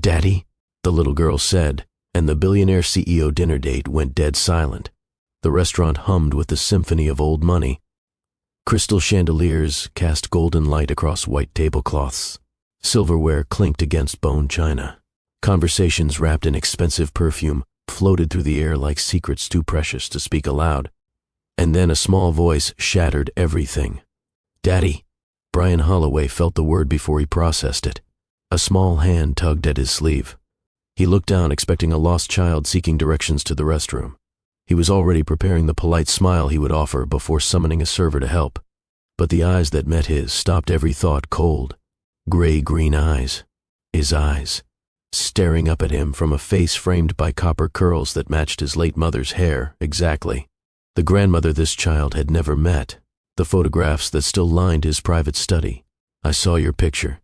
"Daddy?" the little girl said, and the Billionaire CEO dinner date went dead silent. The restaurant hummed with the symphony of old money. Crystal chandeliers cast golden light across white tablecloths. Silverware clinked against bone china. Conversations wrapped in expensive perfume floated through the air like secrets too precious to speak aloud. And then a small voice shattered everything. "Daddy." Brian Holloway felt the word before he processed it. A small hand tugged at his sleeve. He looked down, expecting a lost child seeking directions to the restroom. He was already preparing the polite smile he would offer before summoning a server to help. But the eyes that met his stopped every thought cold. Gray-green eyes. His eyes, staring up at him from a face framed by copper curls that matched his late mother's hair exactly. The grandmother this child had never met. The photographs that still lined his private study. "I saw your picture."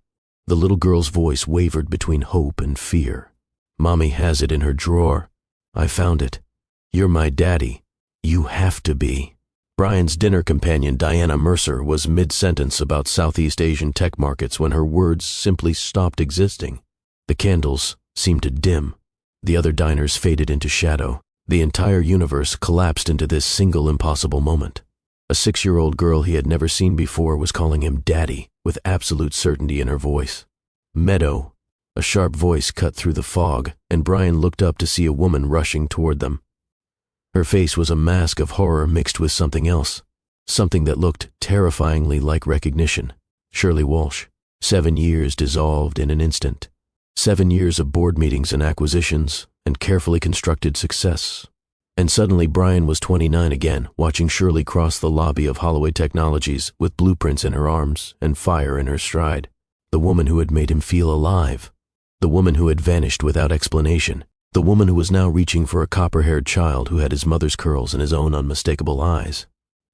The little girl's voice wavered between hope and fear. "Mommy has it in her drawer. I found it. You're my daddy. You have to be." Brian's dinner companion, Diana Mercer, was mid-sentence about Southeast Asian tech markets when her words simply stopped existing. The candles seemed to dim. The other diners faded into shadow. The entire universe collapsed into this single impossible moment. A 6-year-old girl he had never seen before was calling him Daddy with absolute certainty in her voice. "Meadow." A sharp voice cut through the fog, and Brian looked up to see a woman rushing toward them. Her face was a mask of horror mixed with something else, something that looked terrifyingly like recognition. Shirley Walsh. 7 years dissolved in an instant. 7 years of board meetings and acquisitions and carefully constructed success. And suddenly Brian was 29 again, watching Shirley cross the lobby of Holloway Technologies with blueprints in her arms and fire in her stride. The woman who had made him feel alive. The woman who had vanished without explanation. The woman who was now reaching for a copper-haired child who had his mother's curls and his own unmistakable eyes.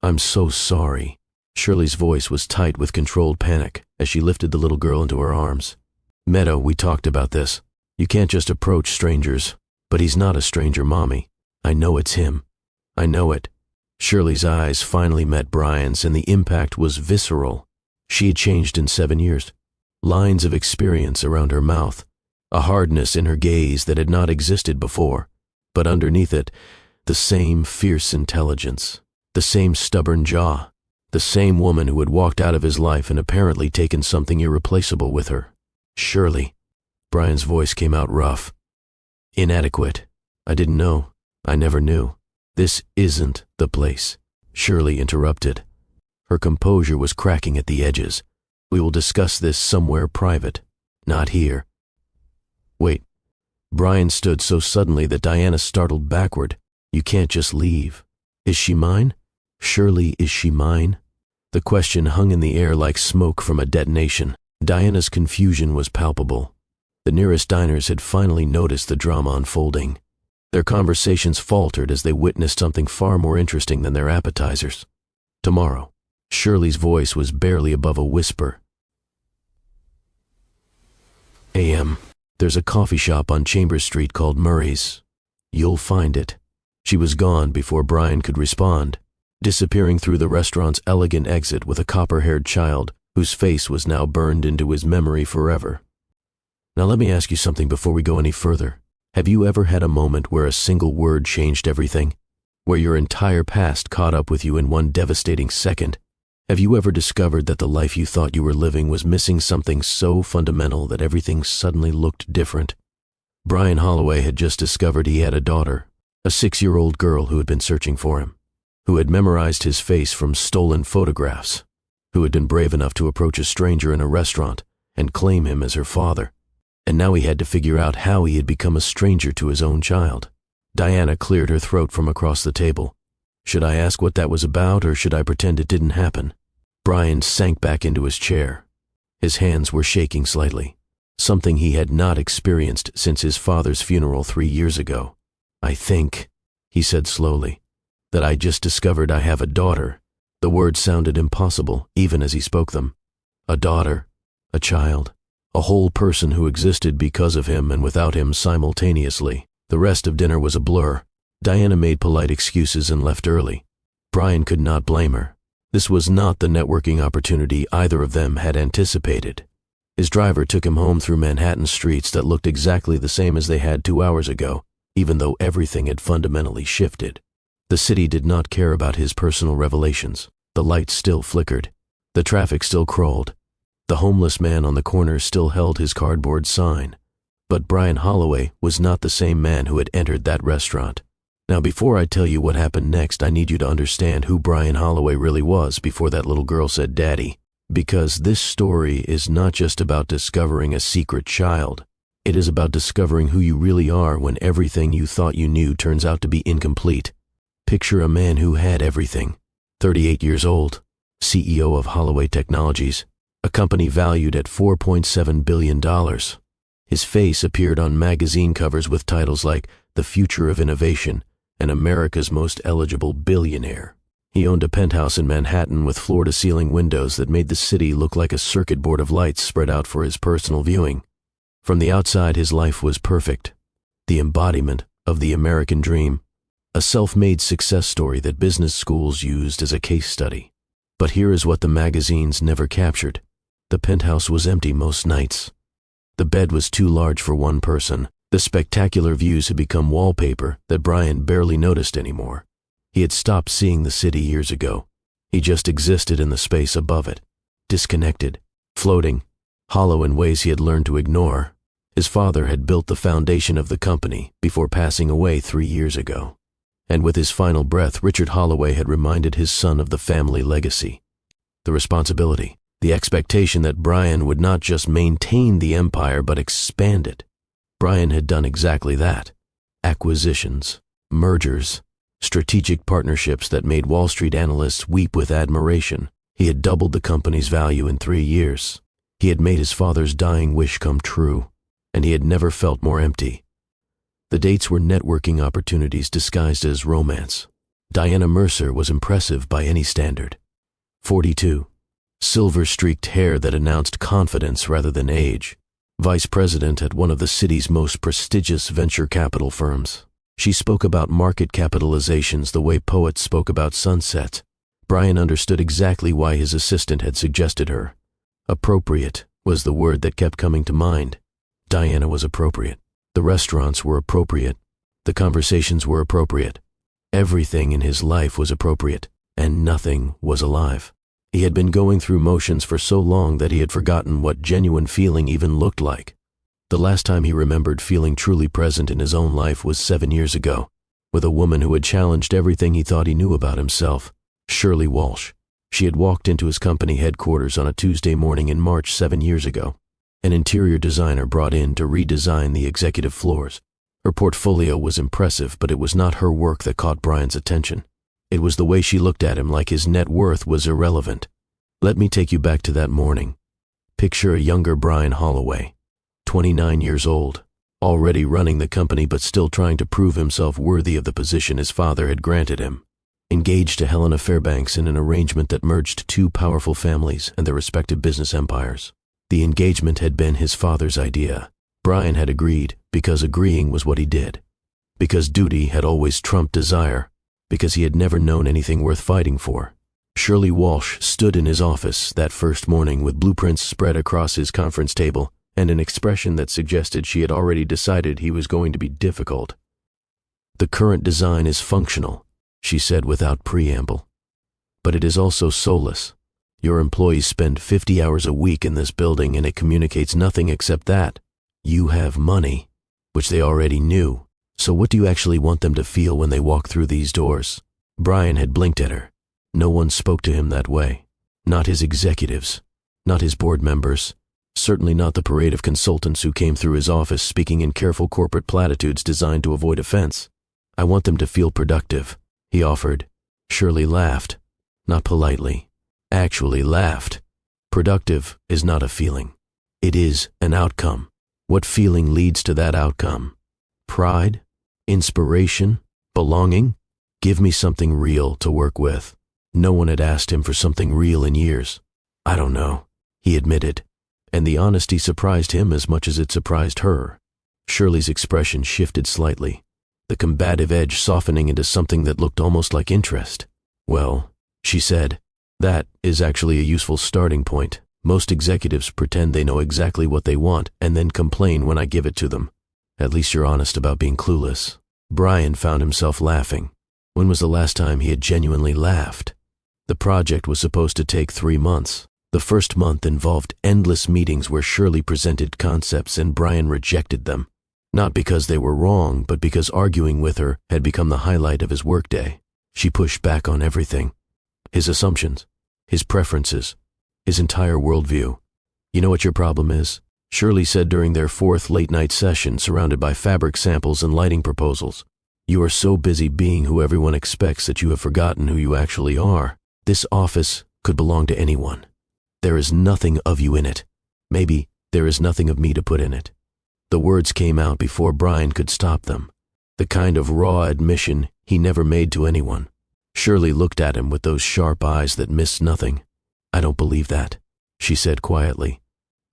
"I'm so sorry." Shirley's voice was tight with controlled panic as she lifted the little girl into her arms. "Meadow, we talked about this. You can't just approach strangers. But he's not a stranger, Mommy. I know it's him. I know it." Shirley's eyes finally met Brian's, and the impact was visceral. She had changed in 7 years. Lines of experience around her mouth. A hardness in her gaze that had not existed before. But underneath it, the same fierce intelligence. The same stubborn jaw. The same woman who had walked out of his life and apparently taken something irreplaceable with her. "Shirley." Brian's voice came out rough. "Inadequate. I didn't know. I never knew. This isn't the place." Shirley interrupted. Her composure was cracking at the edges. "We will discuss this somewhere private. Not here." "Wait." Brian stood so suddenly that Diana startled backward. "You can't just leave. Is she mine? Shirley, is she mine?" The question hung in the air like smoke from a detonation. Diana's confusion was palpable. The nearest diners had finally noticed the drama unfolding. Their conversations faltered as they witnessed something far more interesting than their appetizers. "Tomorrow." Shirley's voice was barely above a whisper. "A.M. There's a coffee shop on Chambers Street called Murray's. You'll find it." She was gone before Brian could respond, disappearing through the restaurant's elegant exit with a copper-haired child whose face was now burned into his memory forever. "Now let me ask you something before we go any further. Have you ever had a moment where a single word changed everything? Where your entire past caught up with you in one devastating second? Have you ever discovered that the life you thought you were living was missing something so fundamental that everything suddenly looked different? Brian Holloway had just discovered he had a daughter, a 6-year-old girl who had been searching for him, who had memorized his face from stolen photographs, who had been brave enough to approach a stranger in a restaurant and claim him as her father. And now he had to figure out how he had become a stranger to his own child. Diana cleared her throat from across the table. Should I ask what that was about, or should I pretend it didn't happen? Brian sank back into his chair. His hands were shaking slightly, something he had not experienced since his father's funeral 3 years ago. "I think," he said slowly, "that I just discovered I have a daughter." The words sounded impossible, even as he spoke them. A daughter, a child. A whole person who existed because of him and without him simultaneously. The rest of dinner was a blur. Diana made polite excuses and left early. Brian could not blame her. This was not the networking opportunity either of them had anticipated. His driver took him home through Manhattan streets that looked exactly the same as they had 2 hours ago, even though everything had fundamentally shifted. The city did not care about his personal revelations. The lights still flickered. The traffic still crawled. The homeless man on the corner still held his cardboard sign. But Brian Holloway was not the same man who had entered that restaurant. Now, before I tell you what happened next, I need you to understand who Brian Holloway really was before that little girl said daddy. Because this story is not just about discovering a secret child. It is about discovering who you really are when everything you thought you knew turns out to be incomplete. Picture a man who had everything. 38 years old, CEO of Holloway Technologies, a company valued at $4.7 billion. His face appeared on magazine covers with titles like The Future of Innovation and America's Most Eligible Billionaire. He owned a penthouse in Manhattan with floor-to-ceiling windows that made the city look like a circuit board of lights spread out for his personal viewing. From the outside, his life was perfect, the embodiment of the American dream, a self-made success story that business schools used as a case study. But here is what the magazines never captured. The penthouse was empty most nights. The bed was too large for one person. The spectacular views had become wallpaper that Brian barely noticed anymore. He had stopped seeing the city years ago. He just existed in the space above it, disconnected, floating, hollow in ways he had learned to ignore. His father had built the foundation of the company before passing away 3 years ago. And with his final breath, Richard Holloway had reminded his son of the family legacy. The responsibility, the expectation that Brian would not just maintain the empire but expand it. Brian had done exactly that. Acquisitions, mergers, strategic partnerships that made Wall Street analysts weep with admiration. He had doubled the company's value in 3 years. He had made his father's dying wish come true, and he had never felt more empty. The dates were networking opportunities disguised as romance. Diana Mercer was impressive by any standard. 42. Silver-streaked hair that announced confidence rather than age. Vice president at one of the city's most prestigious venture capital firms. She spoke about market capitalizations the way poets spoke about sunsets. Brian understood exactly why his assistant had suggested her. Appropriate was the word that kept coming to mind. Diana was appropriate. The restaurants were appropriate. The conversations were appropriate. Everything in his life was appropriate, and nothing was alive. He had been going through motions for so long that he had forgotten what genuine feeling even looked like. The last time he remembered feeling truly present in his own life was 7 years ago, with a woman who had challenged everything he thought he knew about himself, Shirley Walsh. She had walked into his company headquarters on a Tuesday morning in March 7 years ago. An interior designer brought in to redesign the executive floors. Her portfolio was impressive, but it was not her work that caught Brian's attention. It was the way she looked at him like his net worth was irrelevant. Let me take you back to that morning. Picture a younger Brian Holloway, 29 years old, already running the company but still trying to prove himself worthy of the position his father had granted him. Engaged to Helena Fairbanks in an arrangement that merged 2 powerful families and their respective business empires. The engagement had been his father's idea. Brian had agreed because agreeing was what he did. Because duty had always trumped desire. Because he had never known anything worth fighting for. Shirley Walsh stood in his office that first morning with blueprints spread across his conference table and an expression that suggested she had already decided he was going to be difficult. "The current design is functional," she said without preamble. "But it is also soulless. Your employees spend 50 hours a week in this building and it communicates nothing except that. You have money," which they already knew. So what do you actually want them to feel when they walk through these doors? Brian had blinked at her. No one spoke to him that way. Not his executives. Not his board members. Certainly not the parade of consultants who came through his office speaking in careful corporate platitudes designed to avoid offense. "I want them to feel productive," he offered. Shirley laughed. Not politely. Actually laughed. Productive is not a feeling. It is an outcome. What feeling leads to that outcome? Pride? Inspiration? Belonging? Give me something real to work with. No one had asked him for something real in years. "I don't know," he admitted, and the honesty surprised him as much as it surprised her. Shirley's expression shifted slightly, the combative edge softening into something that looked almost like interest. "Well," she said, "that is actually a useful starting point. Most executives pretend they know exactly what they want and then complain when I give it to them. At least you're honest about being clueless." Brian found himself laughing. When was the last time he had genuinely laughed? The project was supposed to take 3 months. The first month involved endless meetings where Shirley presented concepts and Brian rejected them. Not because they were wrong, but because arguing with her had become the highlight of his workday. She pushed back on everything. His assumptions, his preferences, his entire worldview. "You know what your problem is?" Shirley said during their 4th late-night session, surrounded by fabric samples and lighting proposals. "You are so busy being who everyone expects that you have forgotten who you actually are. This office could belong to anyone. There is nothing of you in it. Maybe there is nothing of me to put in it." The words came out before Brian could stop them. The kind of raw admission he never made to anyone. Shirley looked at him with those sharp eyes that missed nothing. "I don't believe that," she said quietly.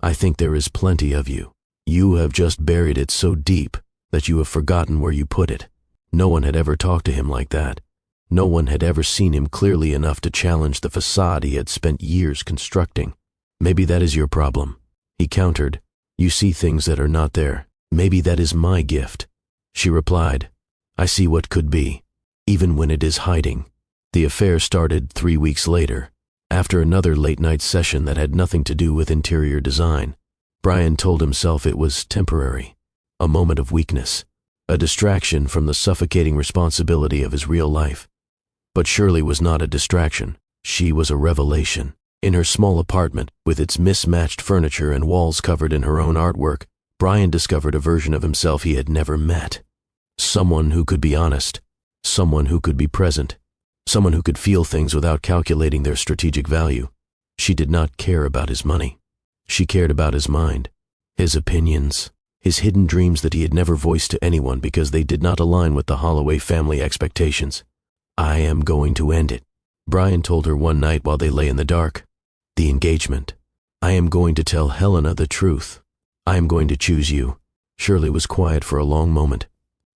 "I think there is plenty of you. You have just buried it so deep that you have forgotten where you put it." No one had ever talked to him like that. No one had ever seen him clearly enough to challenge the facade he had spent years constructing. "Maybe that is your problem," he countered. "You see things that are not there. Maybe that is my gift." She replied, "I see what could be, even when it is hiding." The affair started 3 weeks later, after another late-night session that had nothing to do with interior design. Brian told himself it was temporary, a moment of weakness, a distraction from the suffocating responsibility of his real life. But Shirley was not a distraction. She was a revelation. In her small apartment, with its mismatched furniture and walls covered in her own artwork, Brian discovered a version of himself he had never met. Someone who could be honest, someone who could be present, someone who could feel things without calculating their strategic value. She did not care about his money. She cared about his mind, his opinions, his hidden dreams that he had never voiced to anyone because they did not align with the Holloway family expectations. "I am going to end it," Brian told her one night while they lay in the dark. "The engagement. I am going to tell Helena the truth. I am going to choose you." Shirley was quiet for a long moment.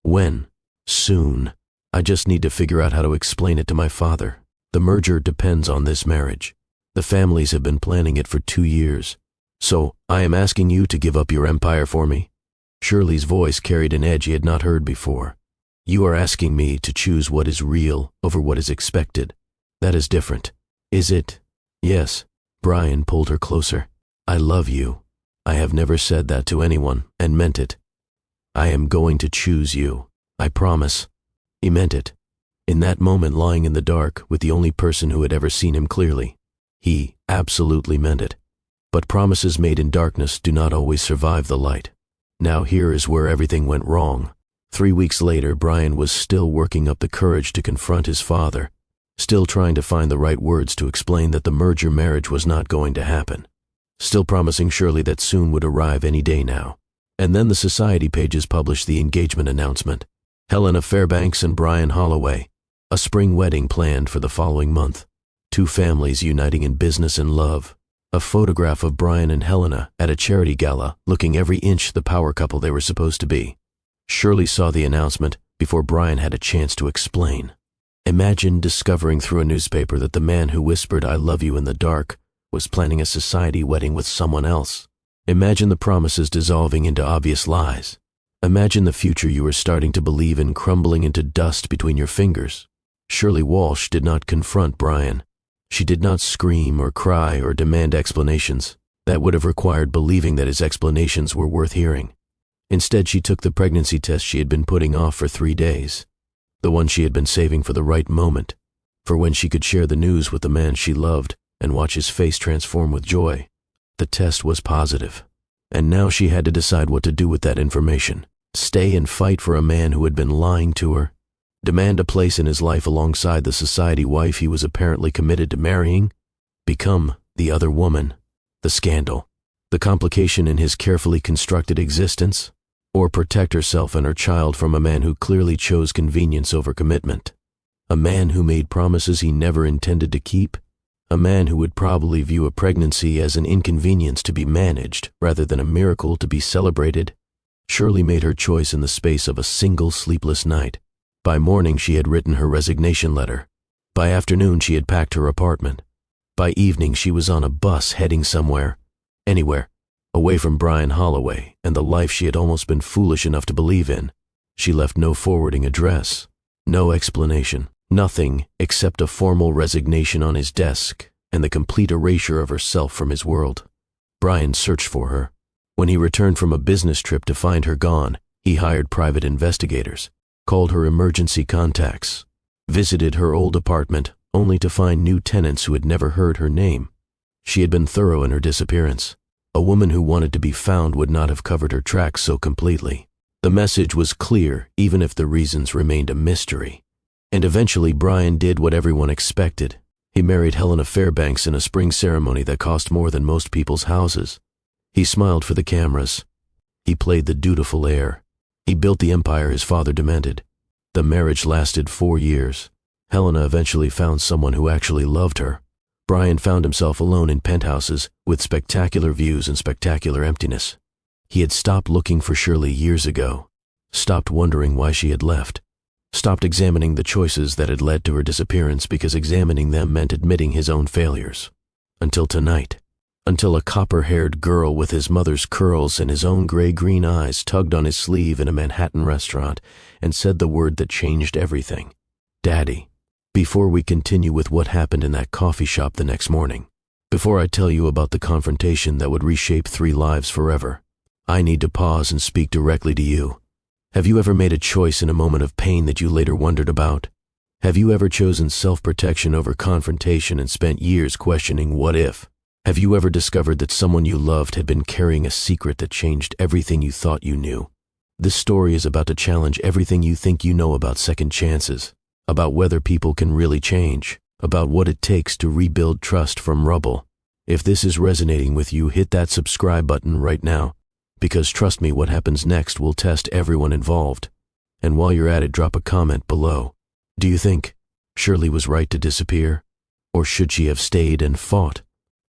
"When?" "Soon. I just need to figure out how to explain it to my father. The merger depends on this marriage. The families have been planning it for 2 years. So I am asking you to give up your empire for me." Shirley's voice carried an edge he had not heard before. "You are asking me to choose what is real over what is expected. That is different. Is it?" "Yes." Brian pulled her closer. "I love you. I have never said that to anyone, and meant it. I am going to choose you. I promise." He meant it. In that moment, lying in the dark with the only person who had ever seen him clearly, he absolutely meant it. But promises made in darkness do not always survive the light. Now here is where everything went wrong. 3 weeks later, Brian was still working up the courage to confront his father, still trying to find the right words to explain that the merger marriage was not going to happen, still promising Shirley that soon would arrive any day now. And then the society pages published the engagement announcement. Helena Fairbanks and Brian Holloway, a spring wedding planned for the following month. 2 families uniting in business and love. A photograph of Brian and Helena at a charity gala, looking every inch the power couple they were supposed to be. Shirley saw the announcement before Brian had a chance to explain. Imagine discovering through a newspaper that the man who whispered "I love you" in the dark was planning a society wedding with someone else. Imagine the promises dissolving into obvious lies. Imagine the future you were starting to believe in crumbling into dust between your fingers. Shirley Walsh did not confront Brian. She did not scream or cry or demand explanations. That would have required believing that his explanations were worth hearing. Instead, she took the pregnancy test she had been putting off for 3 days. The one she had been saving for the right moment, for when she could share the news with the man she loved and watch his face transform with joy. The test was positive, and now she had to decide what to do with that information. Stay and fight for a man who had been lying to her, demand a place in his life alongside the society wife he was apparently committed to marrying, become the other woman, the scandal, the complication in his carefully constructed existence, or protect herself and her child from a man who clearly chose convenience over commitment, a man who made promises he never intended to keep, a man who would probably view a pregnancy as an inconvenience to be managed rather than a miracle to be celebrated. Shirley made her choice in the space of a single sleepless night. By morning she had written her resignation letter. By afternoon she had packed her apartment. By evening, she was on a bus heading somewhere, anywhere, away from Brian Holloway and the life she had almost been foolish enough to believe in. She left no forwarding address, no explanation, nothing except a formal resignation on his desk and the complete erasure of herself from his world. Brian searched for her. When he returned from a business trip to find her gone, he hired private investigators, called her emergency contacts, visited her old apartment only to find new tenants who had never heard her name. She had been thorough in her disappearance. A woman who wanted to be found would not have covered her tracks so completely. The message was clear, even if the reasons remained a mystery. And eventually Brian did what everyone expected. He married Helena Fairbanks in a spring ceremony that cost more than most people's houses. He smiled for the cameras. He played the dutiful heir. He built the empire his father demanded. The marriage lasted 4 years. Helena eventually found someone who actually loved her. Brian found himself alone in penthouses with spectacular views and spectacular emptiness. He had stopped looking for Shirley years ago, stopped wondering why she had left, stopped examining the choices that had led to her disappearance because examining them meant admitting his own failures. Until tonight. Until a copper-haired girl with his mother's curls and his own gray-green eyes tugged on his sleeve in a Manhattan restaurant and said the word that changed everything. Daddy. Before we continue with what happened in that coffee shop the next morning, before I tell you about the confrontation that would reshape 3 lives forever, I need to pause and speak directly to you. Have you ever made a choice in a moment of pain that you later wondered about? Have you ever chosen self-protection over confrontation and spent years questioning what if? Have you ever discovered that someone you loved had been carrying a secret that changed everything you thought you knew? This story is about to challenge everything you think you know about second chances, about whether people can really change, about what it takes to rebuild trust from rubble. If this is resonating with you, hit that subscribe button right now, because trust me, what happens next will test everyone involved. And while you're at it, drop a comment below. Do you think Shirley was right to disappear? Or should she have stayed and fought?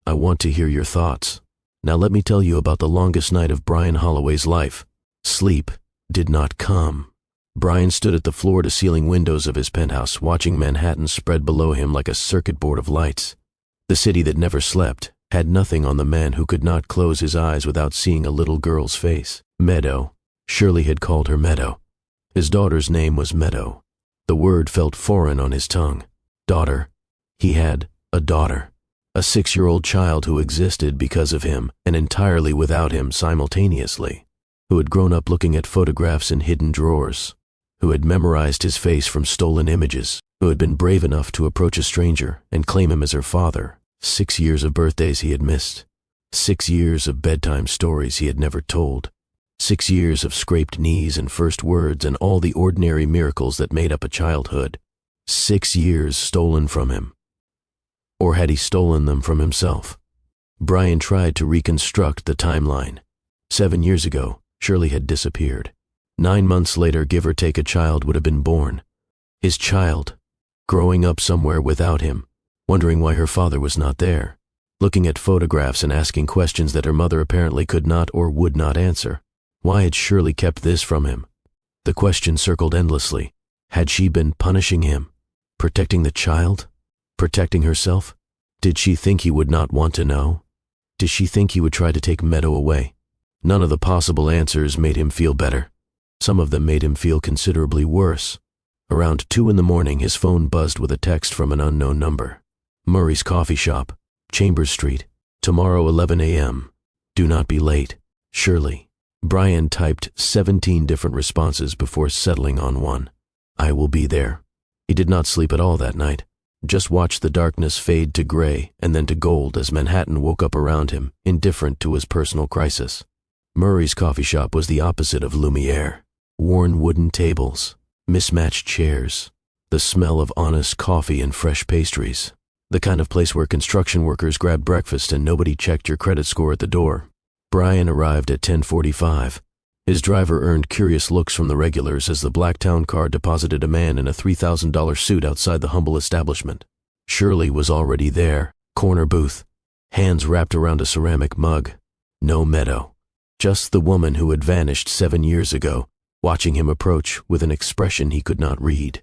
I want to hear your thoughts. Now let me tell you about the longest night of Brian Holloway's life. Sleep did not come. Brian stood at the floor-to-ceiling windows of his penthouse, watching Manhattan spread below him like a circuit board of lights. The city that never slept had nothing on the man who could not close his eyes without seeing a little girl's face. Meadow. Shirley had called her Meadow. His daughter's name was Meadow. The word felt foreign on his tongue. Daughter. He had a daughter. A 6-year-old child who existed because of him and entirely without him simultaneously, who had grown up looking at photographs in hidden drawers, who had memorized his face from stolen images, who had been brave enough to approach a stranger and claim him as her father. 6 years of birthdays he had missed. 6 years of bedtime stories he had never told. 6 years of scraped knees and first words and all the ordinary miracles that made up a childhood. 6 years stolen from him. Or had he stolen them from himself? Brian tried to reconstruct the timeline. 7 years ago, Shirley had disappeared. 9 months later, give or take, a child would have been born. His child, growing up somewhere without him, wondering why her father was not there, looking at photographs and asking questions that her mother apparently could not or would not answer. Why had Shirley kept this from him? The question circled endlessly. Had she been punishing him? Protecting the child? Protecting herself? Did she think he would not want to know? Did she think he would try to take Meadow away? None of the possible answers made him feel better. Some of them made him feel considerably worse. Around 2 in the morning, his phone buzzed with a text from an unknown number. Murray's Coffee Shop, Chambers Street, tomorrow 11 a.m. Do not be late. Shirley. Brian typed 17 different responses before settling on one. I will be there. He did not sleep at all that night. Just watched the darkness fade to gray and then to gold as Manhattan woke up around him, indifferent to his personal crisis. Murray's Coffee Shop was the opposite of Lumiere. Worn wooden tables, mismatched chairs, the smell of honest coffee and fresh pastries. The kind of place where construction workers grabbed breakfast and nobody checked your credit score at the door. Brian arrived at 10:45. His driver earned curious looks from the regulars as the black town car deposited a man in a $3,000 suit outside the humble establishment. Shirley was already there, corner booth, hands wrapped around a ceramic mug. No Meadow. Just the woman who had vanished 7 years ago, watching him approach with an expression he could not read.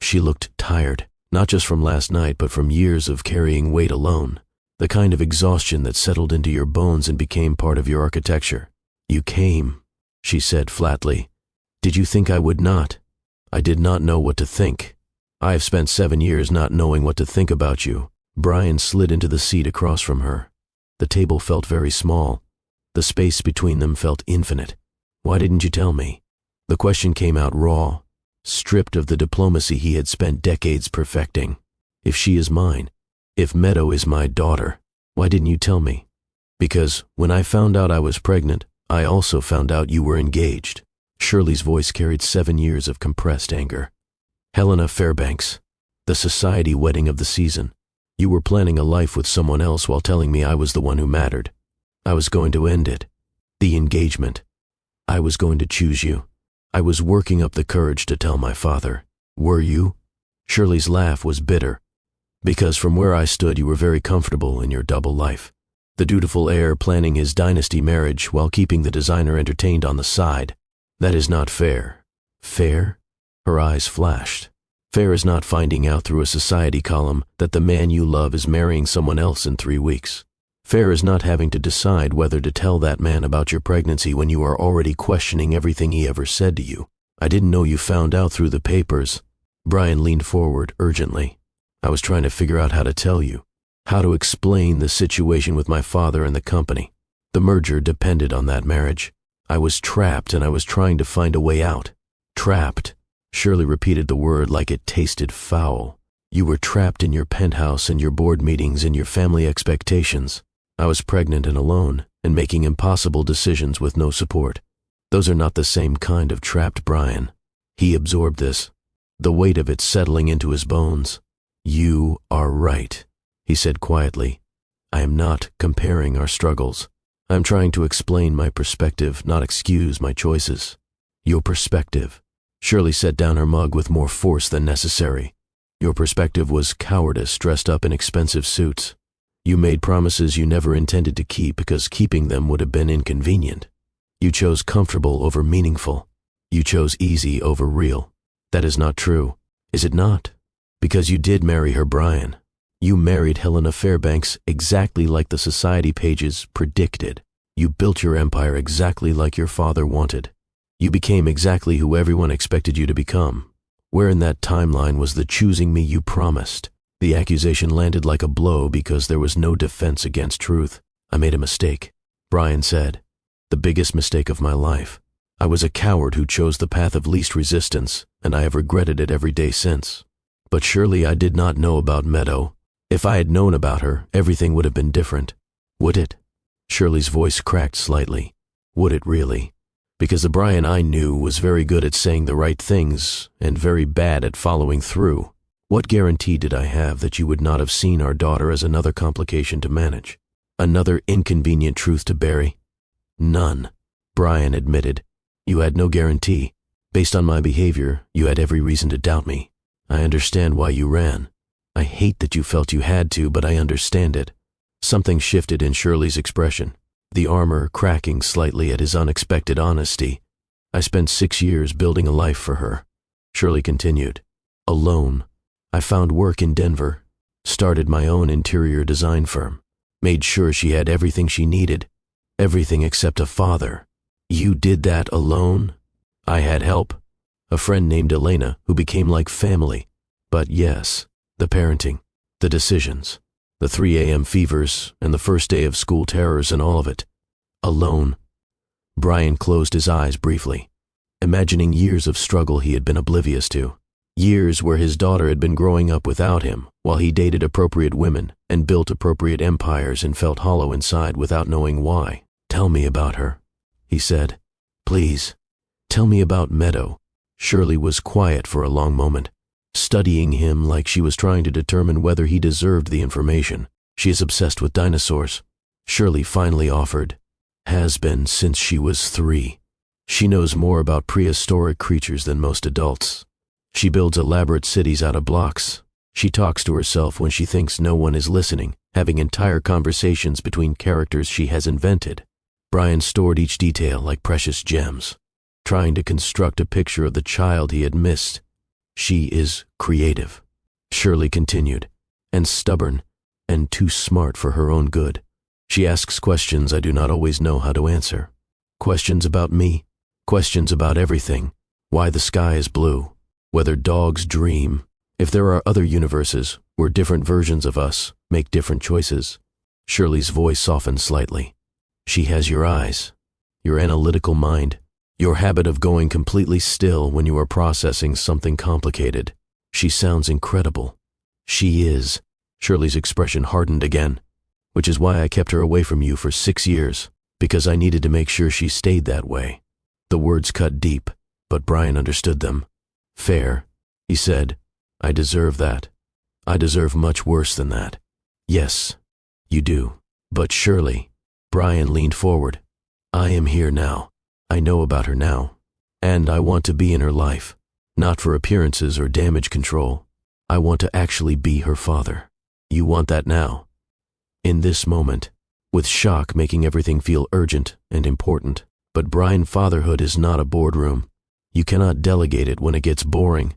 She looked tired, Not just from last night, but from years of carrying weight alone. The kind of exhaustion that settled into your bones and became part of your architecture. You came, she said flatly. Did you think I would not? I did not know what to think. I have spent 7 years not knowing what to think about you. Brian slid into the seat across from her. The table felt very small. The space between them felt infinite. Why didn't you tell me? The question came out raw, stripped of the diplomacy he had spent decades perfecting. If she is mine, if Meadow is my daughter, why didn't you tell me? Because when I found out I was pregnant, I also found out you were engaged. Shirley's voice carried 7 years of compressed anger. Helena Fairbanks, the society wedding of the season. You were planning a life with someone else while telling me I was the one who mattered. I was going to end it. The engagement. I was going to choose you. I was working up the courage to tell my father. Were you? Shirley's laugh was bitter. Because from where I stood you were very comfortable in your double life. The dutiful heir planning his dynasty marriage while keeping the designer entertained on the side. That is not fair. Fair? Her eyes flashed. Fair is not finding out through a society column that the man you love is marrying someone else in 3 weeks. Fair is not having to decide whether to tell that man about your pregnancy when you are already questioning everything he ever said to you. I didn't know you found out through the papers. Brian leaned forward urgently. I was trying to figure out how to tell you, how to explain the situation with my father and the company. The merger depended on that marriage. I was trapped and I was trying to find a way out. Trapped. Shirley repeated the word like it tasted foul. You were trapped in your penthouse and your board meetings and your family expectations. I was pregnant and alone and making impossible decisions with no support. Those are not the same kind of trapped, Brian. He absorbed this, the weight of it settling into his bones. You are right, he said quietly. I am not comparing our struggles. I am trying to explain my perspective, not excuse my choices. Your perspective. Shirley set down her mug with more force than necessary. Your perspective was cowardice dressed up in expensive suits. You made promises you never intended to keep because keeping them would have been inconvenient. You chose comfortable over meaningful. You chose easy over real. That is not true, is it not? Because you did marry her, Brian. You married Helena Fairbanks exactly like the society pages predicted. You built your empire exactly like your father wanted. You became exactly who everyone expected you to become. Where in that timeline was the choosing me you promised? The accusation landed like a blow because there was no defense against truth. I made a mistake, Brian said. The biggest mistake of my life. I was a coward who chose the path of least resistance, and I have regretted it every day since. But surely I did not know about Meadow. If I had known about her, everything would have been different. Would it? Shirley's voice cracked slightly. Would it really? Because the Brian I knew was very good at saying the right things and very bad at following through. What guarantee did I have that you would not have seen our daughter as another complication to manage? Another inconvenient truth to bury? None, Brian admitted. You had no guarantee. Based on my behavior, you had every reason to doubt me. I understand why you ran. I hate that you felt you had to, but I understand it. Something shifted in Shirley's expression, the armor cracking slightly at his unexpected honesty. I spent 6 years building a life for her. Shirley continued. Alone. I found work in Denver, started my own interior design firm, made sure she had everything she needed, everything except a father. You did that alone? I had help. A friend named Elena who became like family. But yes, the parenting, the decisions, the 3 a.m. fevers and the first day of school terrors and all of it. Alone. Brian closed his eyes briefly, imagining years of struggle he had been oblivious to. Years where his daughter had been growing up without him while he dated appropriate women and built appropriate empires and felt hollow inside without knowing why. Tell me about her, he said. Please, tell me about Meadow. Shirley was quiet for a long moment, studying him like she was trying to determine whether he deserved the information. She is obsessed with dinosaurs. Shirley finally offered. Has been since she was 3. She knows more about prehistoric creatures than most adults. She builds elaborate cities out of blocks. She talks to herself when she thinks no one is listening, having entire conversations between characters she has invented. Brian stored each detail like precious gems, trying to construct a picture of the child he had missed. She is creative. Shirley continued, and stubborn, and too smart for her own good. She asks questions I do not always know how to answer. Questions about me, questions about everything, why the sky is blue, whether dogs dream, if there are other universes where different versions of us make different choices. Shirley's voice softened slightly. She has your eyes, your analytical mind, your habit of going completely still when you are processing something complicated. She sounds incredible. She is. Shirley's expression hardened again, which is why I kept her away from you for 6 years, because I needed to make sure she stayed that way. The words cut deep, but Brian understood them. Fair, he said. I deserve that. I deserve much worse than that. Yes, you do. But Shirley, Brian leaned forward. I am here now. I know about her now. And I want to be in her life. Not for appearances or damage control. I want to actually be her father. You want that now. In this moment, with shock making everything feel urgent and important. But Brian, fatherhood is not a boardroom. You cannot delegate it when it gets boring.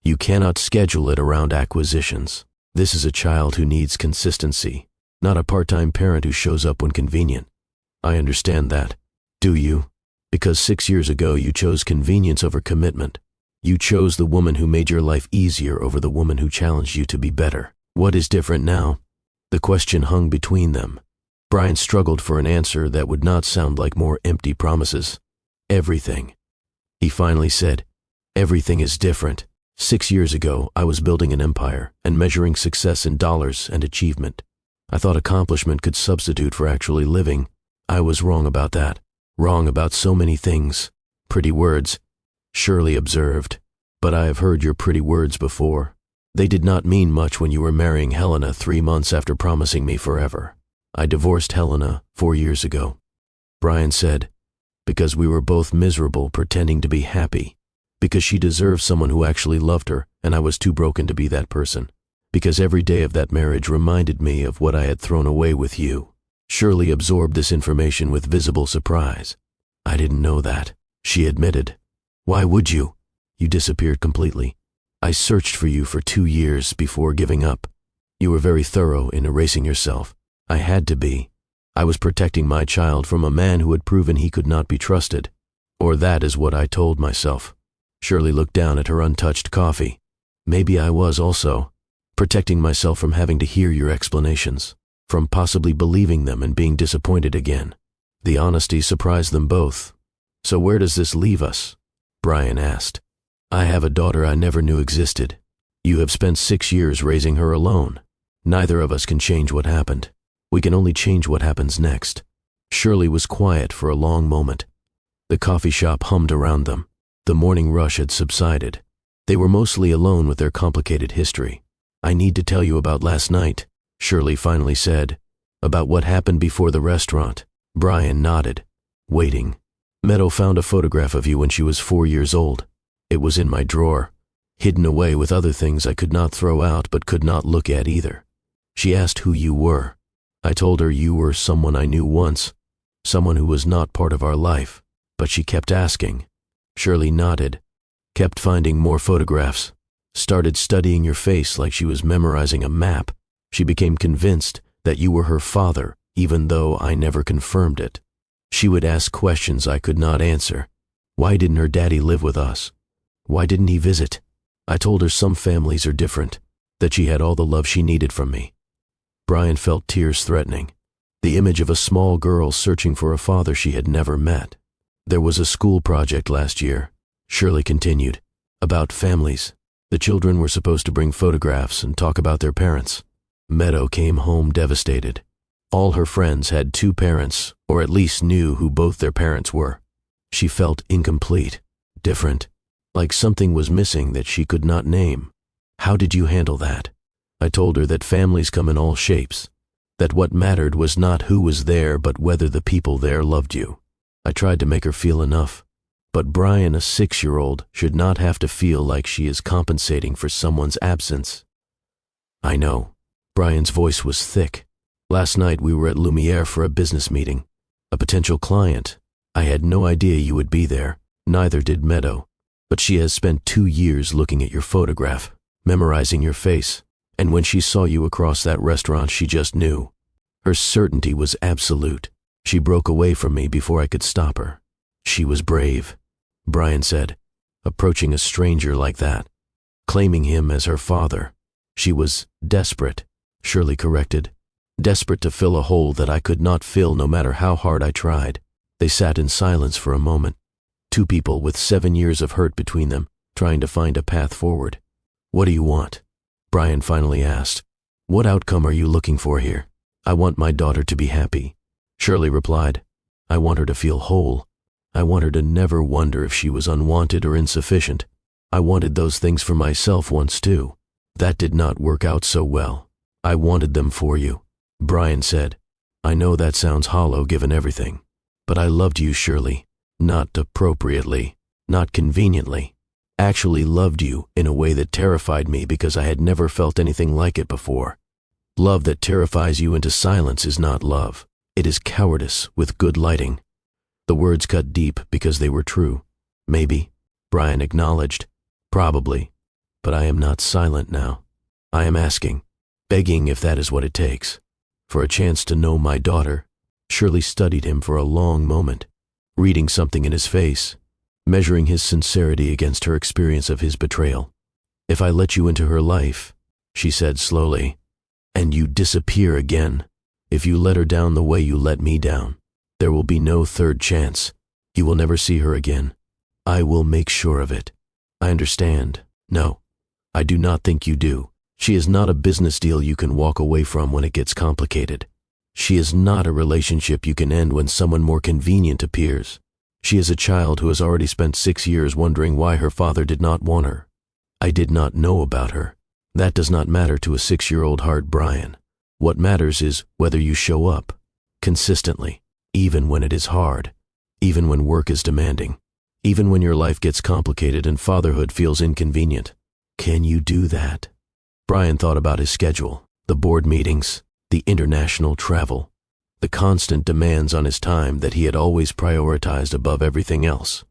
You cannot schedule it around acquisitions. This is a child who needs consistency, not a part-time parent who shows up when convenient. I understand that. Do you? Because 6 years ago you chose convenience over commitment. You chose the woman who made your life easier over the woman who challenged you to be better. What is different now? The question hung between them. Brian struggled for an answer that would not sound like more empty promises. Everything. He finally said, everything is different. 6 years ago, I was building an empire and measuring success in dollars and achievement. I thought accomplishment could substitute for actually living. I was wrong about that. Wrong about so many things. Pretty words, Shirley observed. But I have heard your pretty words before. They did not mean much when you were marrying Helena 3 months after promising me forever. I divorced Helena 4 years ago. Brian said, because we were both miserable pretending to be happy. Because she deserved someone who actually loved her, and I was too broken to be that person. Because every day of that marriage reminded me of what I had thrown away with you. Shirley absorbed this information with visible surprise. I didn't know that, she admitted. Why would you? You disappeared completely. I searched for you for 2 years before giving up. You were very thorough in erasing yourself. I had to be. I was protecting my child from a man who had proven he could not be trusted. Or that is what I told myself. Shirley looked down at her untouched coffee. Maybe I was also. Protecting myself from having to hear your explanations. From possibly believing them and being disappointed again. The honesty surprised them both. So where does this leave us? Brian asked. I have a daughter I never knew existed. You have spent 6 years raising her alone. Neither of us can change what happened. We can only change what happens next. Shirley was quiet for a long moment. The coffee shop hummed around them. The morning rush had subsided. They were mostly alone with their complicated history. I need to tell you about last night, Shirley finally said. About what happened before the restaurant. Brian nodded, waiting. Meadow found a photograph of you when she was 4 years old. It was in my drawer, hidden away with other things I could not throw out but could not look at either. She asked who you were. I told her you were someone I knew once, someone who was not part of our life, but she kept asking. Shirley nodded, kept finding more photographs, started studying your face like she was memorizing a map. She became convinced that you were her father, even though I never confirmed it. She would ask questions I could not answer. Why didn't her daddy live with us? Why didn't he visit? I told her some families are different, that she had all the love she needed from me. Brian felt tears threatening, the image of a small girl searching for a father she had never met. There was a school project last year, Shirley continued, about families. The children were supposed to bring photographs and talk about their parents. Meadow came home devastated. All her friends had 2 parents, or at least knew who both their parents were. She felt incomplete, different, like something was missing that she could not name. How did you handle that? I told her that families come in all shapes, that what mattered was not who was there but whether the people there loved you. I tried to make her feel enough. But Brian, a 6-year-old, should not have to feel like she is compensating for someone's absence. I know. Brian's voice was thick. Last night we were at Lumiere for a business meeting. A potential client. I had no idea you would be there. Neither did Meadow. But she has spent 2 years looking at your photograph. memorizing your face, and when she saw you across that restaurant she just knew. Her certainty was absolute. She broke away from me before I could stop her. She was brave, Brian said, approaching a stranger like that, claiming him as her father. She was desperate, Shirley corrected, desperate to fill a hole that I could not fill no matter how hard I tried. They sat in silence for a moment, two people with 7 years of hurt between them, trying to find a path forward. What do you want? Brian finally asked. What outcome are you looking for here? I want my daughter to be happy, Shirley replied. I want her to feel whole. I want her to never wonder if she was unwanted or insufficient. I wanted those things for myself once too. That did not work out so well. I wanted them for you, Brian said. I know that sounds hollow given everything, but I loved you, Shirley. Not appropriately, not conveniently. Actually loved you in a way that terrified me because I had never felt anything like it before. Love that terrifies you into silence is not love. It is cowardice with good lighting. The words cut deep because they were true. Maybe, Brian acknowledged. Probably. But I am not silent now. I am asking, begging if that is what it takes, for a chance to know my daughter. Shirley studied him for a long moment, reading something in his face, measuring his sincerity against her experience of his betrayal. If I let you into her life, she said slowly, and you disappear again, if you let her down the way you let me down, there will be no third chance. You will never see her again. I will make sure of it. I understand. No, I do not think you do. She is not a business deal you can walk away from when it gets complicated. She is not a relationship you can end when someone more convenient appears. She is a child who has already spent 6 years wondering why her father did not want her. I did not know about her. That does not matter to a 6-year-old heart, Brian. What matters is whether you show up, consistently, even when it is hard, even when work is demanding, even when your life gets complicated and fatherhood feels inconvenient. Can you do that? Brian thought about his schedule, the board meetings, the international travel, the constant demands on his time that he had always prioritized above everything else.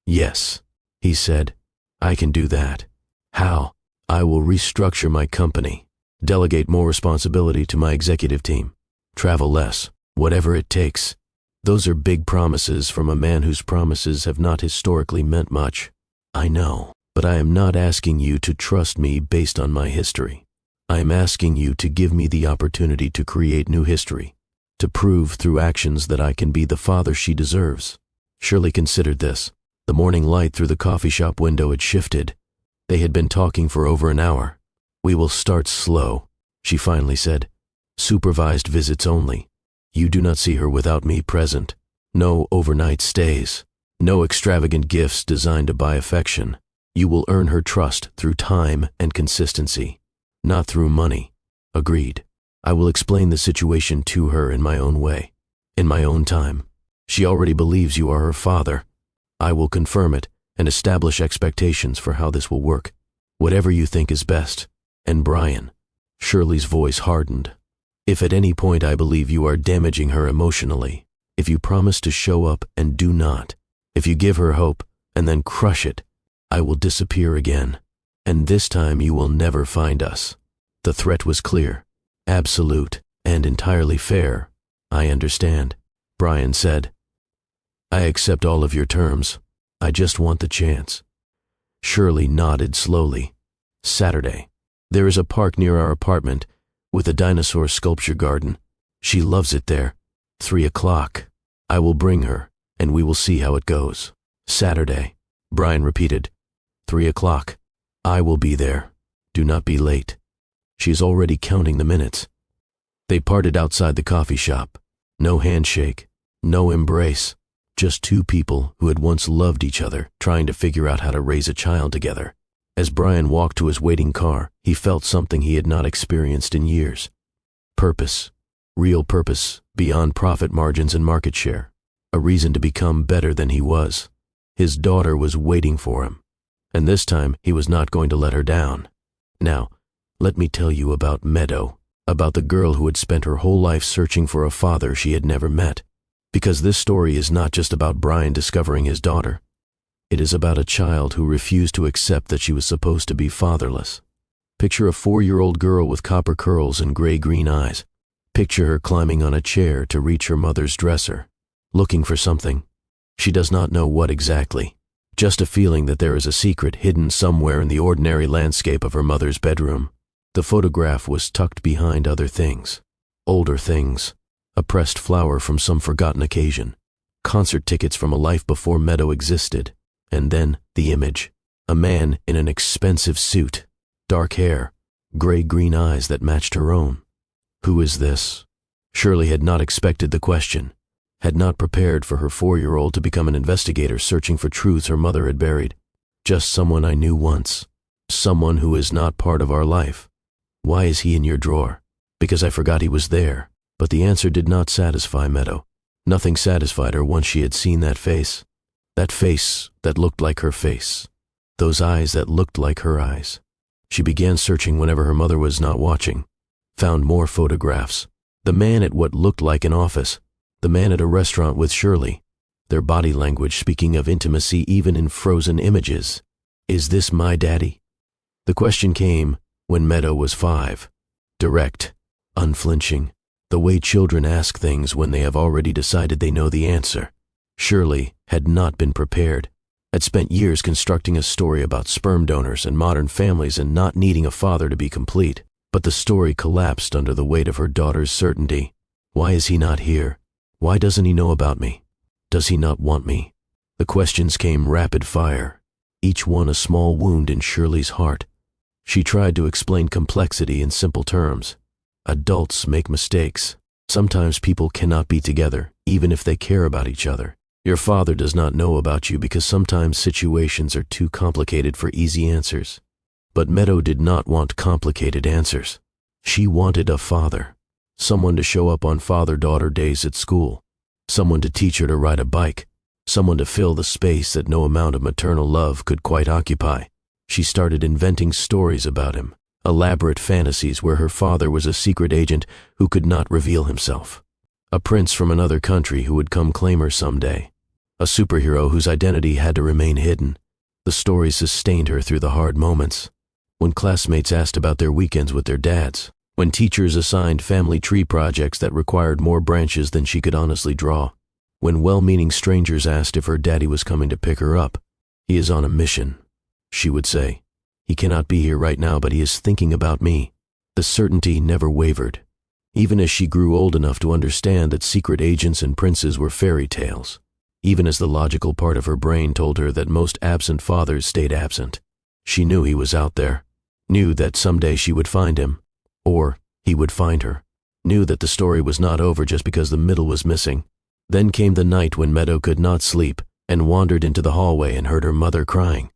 Yes, he said, I can do that. How? I will restructure my company, delegate more responsibility to my executive team, travel less, whatever it takes. Those are big promises from a man whose promises have not historically meant much. I know, but I am not asking you to trust me based on my history. I am asking you to give me the opportunity to create new history, to prove through actions that I can be the father she deserves. Shirley considered this. The morning light through the coffee shop window had shifted. They had been talking for over an hour. We will start slow, she finally said. Supervised visits only. You do not see her without me present. No overnight stays. No extravagant gifts designed to buy affection. You will earn her trust through time and consistency, not through money. Agreed. I will explain the situation to her in my own way, in my own time. She already believes you are her father. I will confirm it and establish expectations for how this will work. Whatever you think is best. And Brian, Shirley's voice hardened. If at any point I believe you are damaging her emotionally, if you promise to show up and do not, if you give her hope and then crush it, I will disappear again. And this time you will never find us. The threat was clear, absolute, and entirely fair. I understand, Brian said. I accept all of your terms. I just want the chance. Shirley nodded slowly. Saturday. There is a park near our apartment with a dinosaur sculpture garden. She loves it there. 3 o'clock. I will bring her, and we will see how it goes. Saturday, Brian repeated. 3 o'clock. I will be there. Do not be late. She is already counting the minutes. They parted outside the coffee shop. No handshake, no embrace. Just two people who had once loved each other, trying to figure out how to raise a child together. As Brian walked to his waiting car, he felt something he had not experienced in years. Purpose. Real purpose, beyond profit margins and market share. A reason to become better than he was. His daughter was waiting for him, and this time he was not going to let her down. Now, let me tell you about Meadow, about the girl who had spent her whole life searching for a father she had never met. Because this story is not just about Brian discovering his daughter. It is about a child who refused to accept that she was supposed to be fatherless. Picture a 4-year-old girl with copper curls and gray-green eyes. Picture her climbing on a chair to reach her mother's dresser, looking for something. She does not know what exactly, just a feeling that there is a secret hidden somewhere in the ordinary landscape of her mother's bedroom. The photograph was tucked behind other things, older things, a pressed flower from some forgotten occasion, concert tickets from a life before Meadow existed, and then the image, a man in an expensive suit, dark hair, gray-green eyes that matched her own. Who is this? Shirley had not expected the question, had not prepared for her 4-year-old to become an investigator searching for truths her mother had buried. Just someone I knew once, someone who is not part of our life. Why is he in your drawer? Because I forgot he was there. But the answer did not satisfy Meadow. Nothing satisfied her once she had seen that face. That face that looked like her face. Those eyes that looked like her eyes. She began searching whenever her mother was not watching. Found more photographs. The man at what looked like an office. The man at a restaurant with Shirley. Their body language speaking of intimacy even in frozen images. Is this my daddy? The question came when Meadow was 5. Direct, unflinching, the way children ask things when they have already decided they know the answer. Shirley had not been prepared, had spent years constructing a story about sperm donors and modern families and not needing a father to be complete. But the story collapsed under the weight of her daughter's certainty. Why is he not here? Why doesn't he know about me? Does he not want me? The questions came rapid fire, each one a small wound in Shirley's heart. She tried to explain complexity in simple terms. Adults make mistakes. Sometimes people cannot be together, even if they care about each other. Your father does not know about you because sometimes situations are too complicated for easy answers. But Meadow did not want complicated answers. She wanted a father. Someone to show up on father-daughter days at school. Someone to teach her to ride a bike. Someone to fill the space that no amount of maternal love could quite occupy. She started inventing stories about him, elaborate fantasies where her father was a secret agent who could not reveal himself. A prince from another country who would come claim her someday. A superhero whose identity had to remain hidden. The story sustained her through the hard moments. When classmates asked about their weekends with their dads. When teachers assigned family tree projects that required more branches than she could honestly draw. When well-meaning strangers asked if her daddy was coming to pick her up. He is on a mission, she would say. He cannot be here right now, but he is thinking about me. The certainty never wavered, even as she grew old enough to understand that secret agents and princes were fairy tales, even as the logical part of her brain told her that most absent fathers stayed absent. She knew he was out there, knew that someday she would find him, or he would find her, knew that the story was not over just because the middle was missing. Then came the night when Meadow could not sleep and wandered into the hallway and heard her mother crying.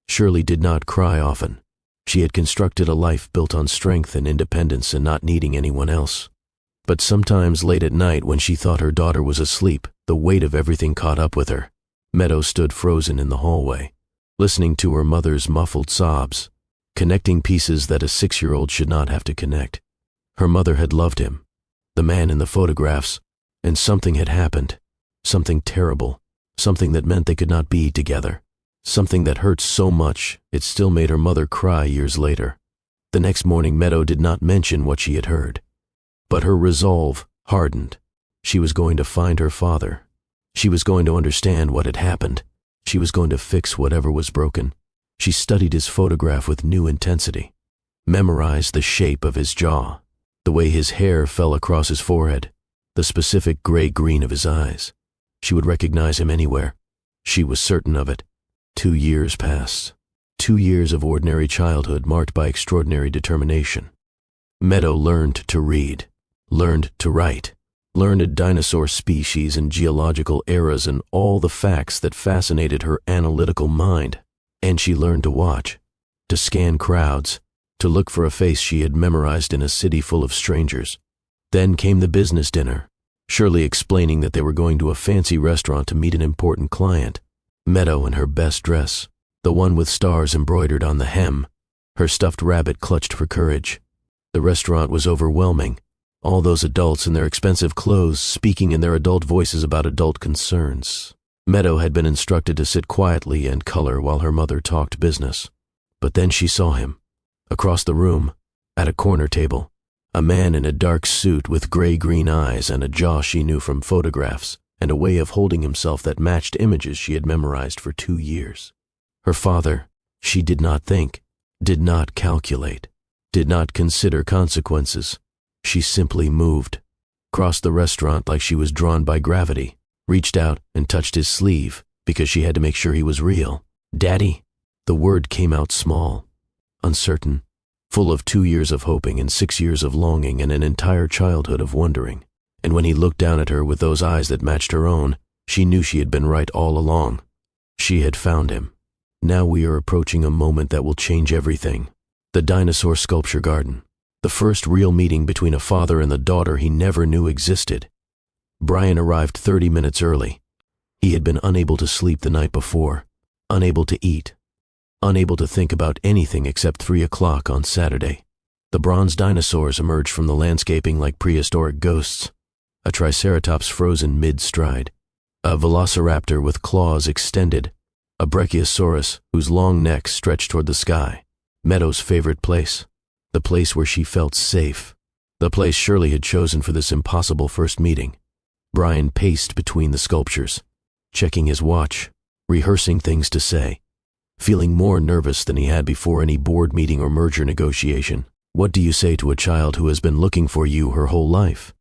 Shirley did not cry often. She had constructed a life built on strength and independence and not needing anyone else. But sometimes late at night when she thought her daughter was asleep, the weight of everything caught up with her. Meadow stood frozen in the hallway, listening to her mother's muffled sobs, connecting pieces that a 6-year-old should not have to connect. Her mother had loved him, the man in the photographs, and something had happened, something terrible, something that meant they could not be together. Something that hurt so much it still made her mother cry years later. The next morning Meadow did not mention what she had heard. But her resolve hardened. She was going to find her father. She was going to understand what had happened. She was going to fix whatever was broken. She studied his photograph with new intensity, memorized the shape of his jaw, the way his hair fell across his forehead, the specific gray-green of his eyes. She would recognize him anywhere. She was certain of it. 2 years passed. 2 years of ordinary childhood marked by extraordinary determination. Meadow learned to read, learned to write, learned a dinosaur species and geological eras and all the facts that fascinated her analytical mind. And she learned to watch, to scan crowds, to look for a face she had memorized in a city full of strangers. Then came the business dinner, Shirley explaining that they were going to a fancy restaurant to meet an important client. Meadow in her best dress, the one with stars embroidered on the hem, her stuffed rabbit clutched for courage. The restaurant was overwhelming, all those adults in their expensive clothes speaking in their adult voices about adult concerns. Meadow had been instructed to sit quietly and color while her mother talked business. But then she saw him, Across the room, at a corner table, a man in a dark suit with gray-green eyes and a jaw she knew from photographs and a way of holding himself that matched images she had memorized for 2 years. Her father, she did not think, did not calculate, did not consider consequences. She simply moved, crossed the restaurant like she was drawn by gravity, reached out and touched his sleeve because she had to make sure he was real. "Daddy?" The word came out small, uncertain, full of 2 years of hoping and 6 years of longing and an entire childhood of wondering. And when he looked down at her with those eyes that matched her own, she knew she had been right all along. She had found him. Now we are approaching a moment that will change everything. The dinosaur sculpture garden. The first real meeting between a father and the daughter he never knew existed. Brian arrived 30 minutes early. He had been unable to sleep the night before, unable to eat, unable to think about anything except 3 o'clock on Saturday. The bronze dinosaurs emerged from the landscaping like prehistoric ghosts. A triceratops frozen mid-stride, a velociraptor with claws extended, a brachiosaurus whose long neck stretched toward the sky. Meadow's favorite place, the place where she felt safe, the place Shirley had chosen for this impossible first meeting. Brian paced between the sculptures, checking his watch, rehearsing things to say, feeling more nervous than he had before any board meeting or merger negotiation. What do you say to a child who has been looking for you her whole life?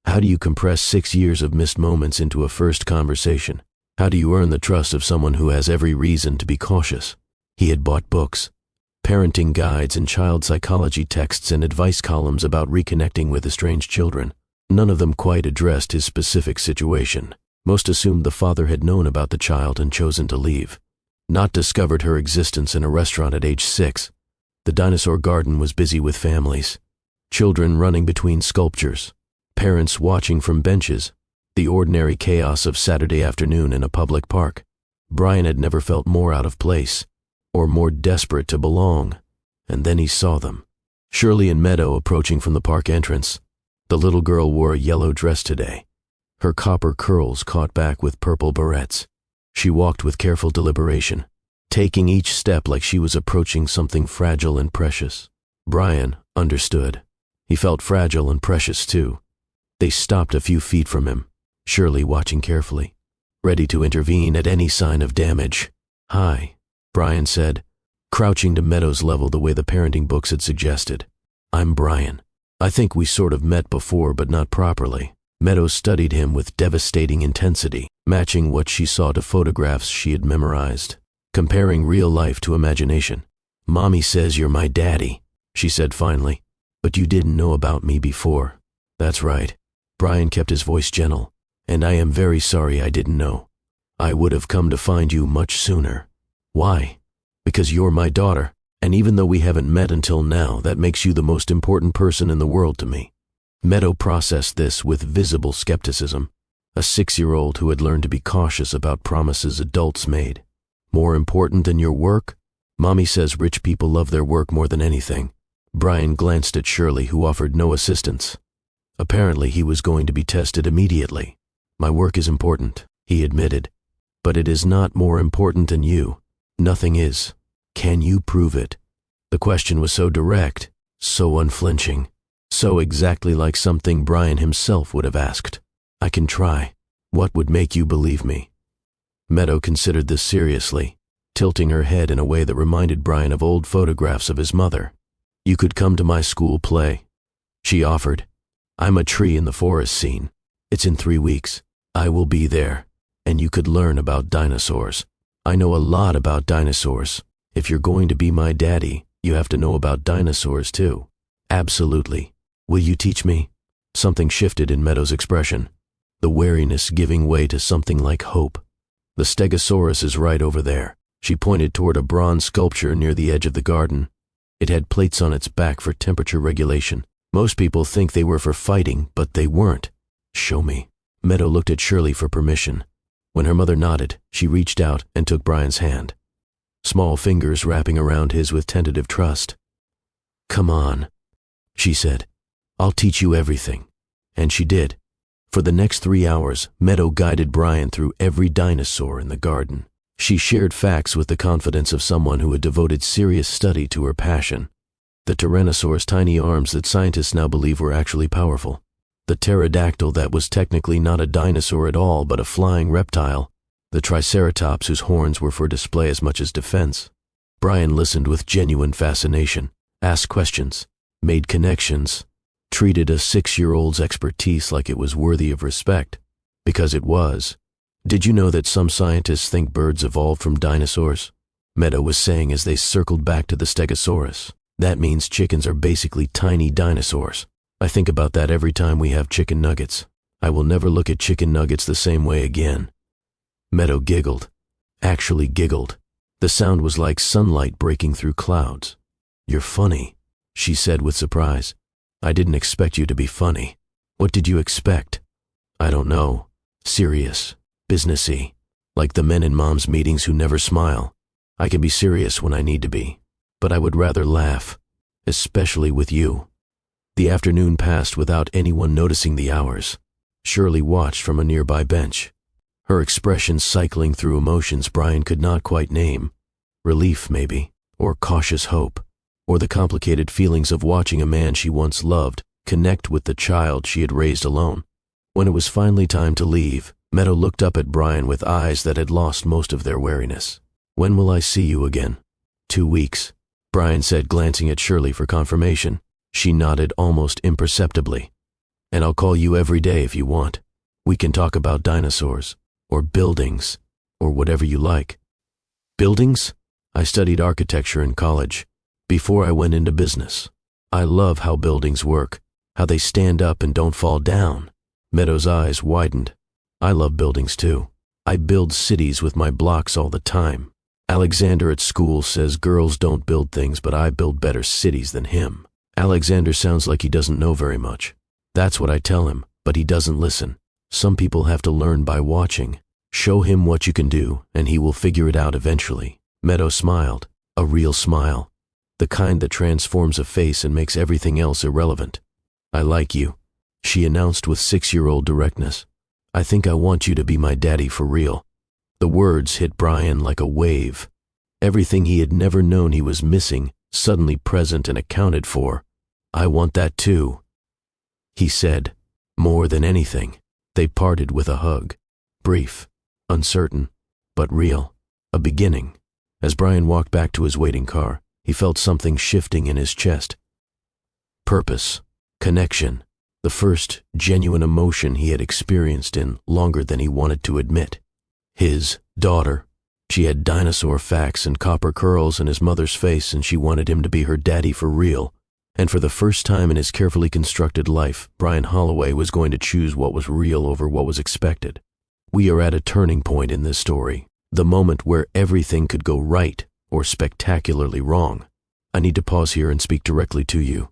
How do you compress 6 years of missed moments into a first conversation? How do you earn the trust of someone who has every reason to be cautious? He had bought books, parenting guides and child psychology texts and advice columns about reconnecting with estranged children. None of them quite addressed his specific situation. Most assumed the father had known about the child and chosen to leave, not discovered her existence in a restaurant at age 6. The dinosaur garden was busy with families, children running between sculptures, parents watching from benches, the ordinary chaos of Saturday afternoon in a public park. Brian had never felt more out of place, or more desperate to belong, and then he saw them. Shirley and Meadow approaching from the park entrance. The little girl wore a yellow dress today, her copper curls caught back with purple barrettes. She walked with careful deliberation, taking each step like she was approaching something fragile and precious. Brian understood. He felt fragile and precious too. They stopped a few feet from him, Shirley watching carefully, ready to intervene at any sign of damage. "Hi," Brian said, crouching to Meadow's level the way the parenting books had suggested. "I'm Brian. I think we sort of met before, but not properly." Meadow studied him with devastating intensity, matching what she saw to photographs she had memorized, comparing real life to imagination. "Mommy says you're my daddy," she said finally, "but you didn't know about me before." "That's right." Brian kept his voice gentle. "And I am very sorry I didn't know. I would have come to find you much sooner." "Why?" "Because you're my daughter, and even though we haven't met until now, that makes you the most important person in the world to me." Meadow processed this with visible skepticism, a 6-year-old who had learned to be cautious about promises adults made. "More important than your work? Mommy says rich people love their work more than anything." Brian glanced at Shirley, who offered no assistance. Apparently he was going to be tested immediately. "My work is important," he admitted, "but it is not more important than you. Nothing is. Can you prove it?" The question was so direct, so unflinching, so exactly like something Brian himself would have asked. "I can try. What would make you believe me?" Meadow considered this seriously, tilting her head in a way that reminded Brian of old photographs of his mother. "You could come to my school play," she offered. "I'm a tree in the forest scene. It's in 3 weeks. I will be there, and you could learn about dinosaurs. I know a lot about dinosaurs. If you're going to be my daddy, you have to know about dinosaurs too." "Absolutely. Will you teach me?" Something shifted in Meadow's expression, the wariness giving way to something like hope. "The Stegosaurus is right over there." She pointed toward a bronze sculpture near the edge of the garden. It had plates on its back for temperature regulation. Most people think they were for fighting, but they weren't. "Show me." Meadow looked at Shirley for permission. When her mother nodded, she reached out and took Brian's hand, small fingers wrapping around his with tentative trust. "Come on," she said. "I'll teach you everything." And she did. For the next 3 hours, Meadow guided Brian through every dinosaur in the garden. She shared facts with the confidence of someone who had devoted serious study to her passion. The Tyrannosaur's tiny arms that scientists now believe were actually powerful. The pterodactyl that was technically not a dinosaur at all but a flying reptile. The triceratops whose horns were for display as much as defense. Brian listened with genuine fascination, asked questions, made connections, treated a 6-year-old's expertise like it was worthy of respect. Because it was. Did you know that some scientists think birds evolved from dinosaurs? Meadow was saying as they circled back to the Stegosaurus. That means chickens are basically tiny dinosaurs. I think about that every time we have chicken nuggets. I will never look at chicken nuggets the same way again. Meadow giggled. Actually giggled. The sound was like sunlight breaking through clouds. You're funny, she said with surprise. I didn't expect you to be funny. What did you expect? I don't know. Serious. Businessy. Like the men in Mom's meetings who never smile. I can be serious when I need to be. But I would rather laugh. Especially with you. The afternoon passed without anyone noticing the hours. Shirley watched from a nearby bench. Her expression cycling through emotions Brian could not quite name. Relief, maybe, or cautious hope, or the complicated feelings of watching a man she once loved connect with the child she had raised alone. When it was finally time to leave, Meadow looked up at Brian with eyes that had lost most of their wariness. When will I see you again? 2 weeks, Brian said, glancing at Shirley for confirmation. She nodded almost imperceptibly. And I'll call you every day if you want. We can talk about dinosaurs, or buildings, or whatever you like. Buildings? I studied architecture in college, before I went into business. I love how buildings work, how they stand up and don't fall down. Meadow's eyes widened. I love buildings too. I build cities with my blocks all the time. Alexander at school says girls don't build things, but I build better cities than him. Alexander sounds like he doesn't know very much. That's what I tell him, but he doesn't listen. Some people have to learn by watching. Show him what you can do, and he will figure it out eventually. Meadow smiled, a real smile. The kind that transforms a face and makes everything else irrelevant. I like you, she announced with 6-year-old directness. I think I want you to be my daddy for real. The words hit Brian like a wave. Everything he had never known he was missing, suddenly present and accounted for. I want that too, he said. More than anything. They parted with a hug. Brief, uncertain, but real. A beginning. As Brian walked back to his waiting car, he felt something shifting in his chest. Purpose. Connection. The first genuine emotion he had experienced in longer than he wanted to admit. His daughter. She had dinosaur facts and copper curls in his mother's face, and she wanted him to be her daddy for real. And for the first time in his carefully constructed life, Brian Holloway was going to choose what was real over what was expected. We are at a turning point in this story, the moment where everything could go right or spectacularly wrong. I need to pause here and speak directly to you.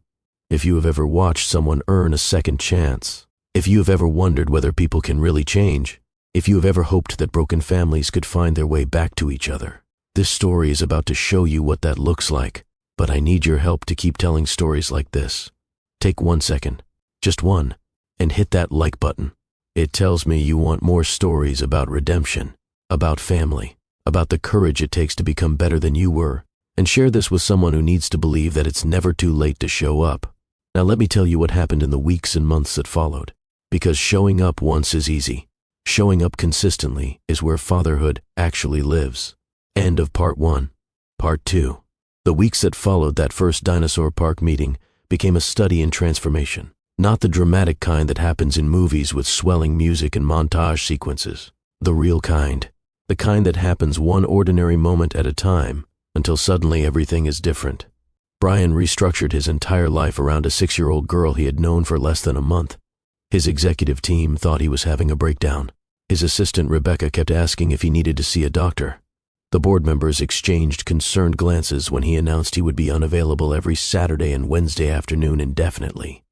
If you have ever watched someone earn a second chance, if you have ever wondered whether people can really change, if you have ever hoped that broken families could find their way back to each other, this story is about to show you what that looks like. But I need your help to keep telling stories like this. Take 1 second, just one, and hit that like button. It tells me you want more stories about redemption, about family, about the courage it takes to become better than you were, and share this with someone who needs to believe that it's never too late to show up. Now let me tell you what happened in the weeks and months that followed. Because showing up once is easy. Showing up consistently is where fatherhood actually lives. End of part 1. Part 2. The weeks that followed that first dinosaur park meeting became a study in transformation. Not the dramatic kind that happens in movies with swelling music and montage sequences. The real kind. The kind that happens one ordinary moment at a time until suddenly everything is different. Brian restructured his entire life around a 6-year-old girl he had known for less than a month. His executive team thought he was having a breakdown. His assistant Rebecca kept asking if he needed to see a doctor. The board members exchanged concerned glances when he announced he would be unavailable every Saturday and Wednesday afternoon indefinitely.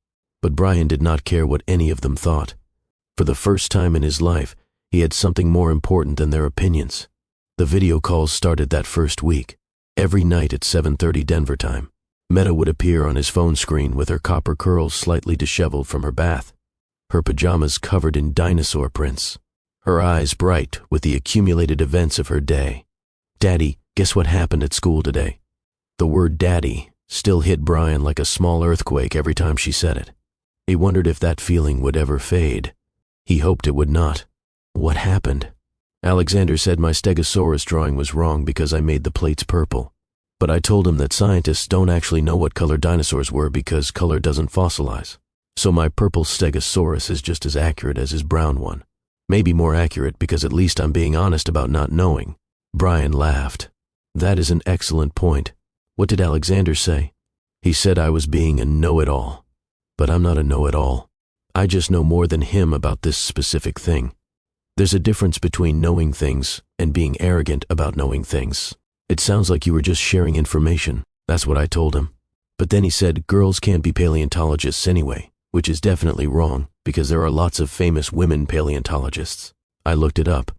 But Brian did not care what any of them thought. For the first time in his life, he had something more important than their opinions. The video calls started that first week, every night at 7:30 Denver time. Meadow would appear on his phone screen with her copper curls slightly disheveled from her bath, her pajamas covered in dinosaur prints, her eyes bright with the accumulated events of her day. Daddy, guess what happened at school today? The word daddy still hit Brian like a small earthquake every time she said it. He wondered if that feeling would ever fade. He hoped it would not. What happened? Alexander said my Stegosaurus drawing was wrong because I made the plates purple. But I told him that scientists don't actually know what color dinosaurs were because color doesn't fossilize. So my purple Stegosaurus is just as accurate as his brown one. Maybe more accurate because at least I'm being honest about not knowing. Brian laughed. That is an excellent point. What did Alexander say? He said I was being a know-it-all. But I'm not a know-it-all. I just know more than him about this specific thing. There's a difference between knowing things and being arrogant about knowing things. It sounds like you were just sharing information. That's what I told him. But then he said girls can't be paleontologists anyway, which is definitely wrong because there are lots of famous women paleontologists. I looked it up.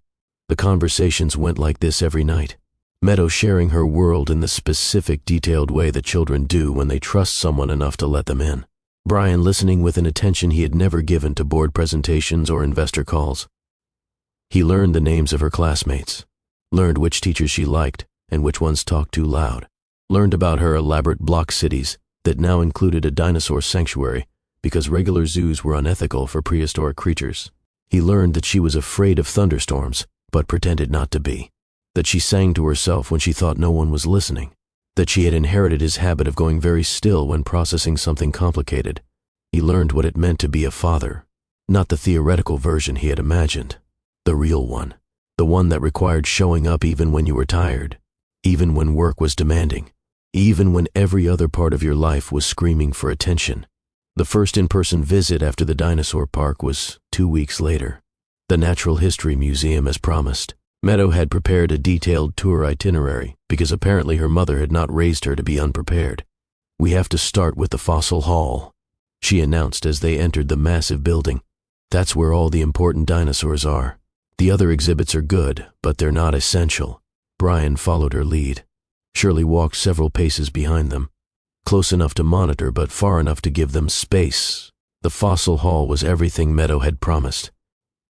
The conversations went like this every night. Meadow sharing her world in the specific, detailed way that children do when they trust someone enough to let them in. Brian listening with an attention he had never given to board presentations or investor calls. He learned the names of her classmates, learned which teachers she liked and which ones talked too loud, learned about her elaborate block cities that now included a dinosaur sanctuary because regular zoos were unethical for prehistoric creatures. He learned that she was afraid of thunderstorms, but pretended not to be, that she sang to herself when she thought no one was listening, that she had inherited his habit of going very still when processing something complicated. He learned what it meant to be a father, not the theoretical version he had imagined. The real one, the one that required showing up even when you were tired, even when work was demanding, even when every other part of your life was screaming for attention. The first in-person visit after the dinosaur park was 2 weeks later. The Natural History Museum as promised. Meadow had prepared a detailed tour itinerary because apparently her mother had not raised her to be unprepared. We have to start with the fossil hall, she announced as they entered the massive building. That's where all the important dinosaurs are. The other exhibits are good, but they're not essential. Brian followed her lead. Shirley walked several paces behind them, close enough to monitor but far enough to give them space. The fossil hall was everything Meadow had promised.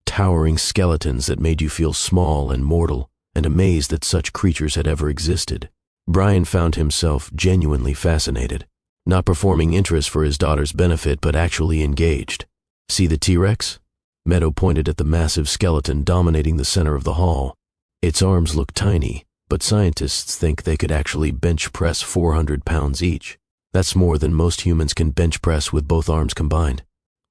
Towering skeletons that made you feel small and mortal and amazed that such creatures had ever existed. Brian found himself genuinely fascinated, not performing interest for his daughter's benefit but actually engaged. See the T-Rex? Meadow pointed at the massive skeleton dominating the center of the hall. Its arms look tiny, but scientists think they could actually bench press 400 pounds each. That's more than most humans can bench press with both arms combined.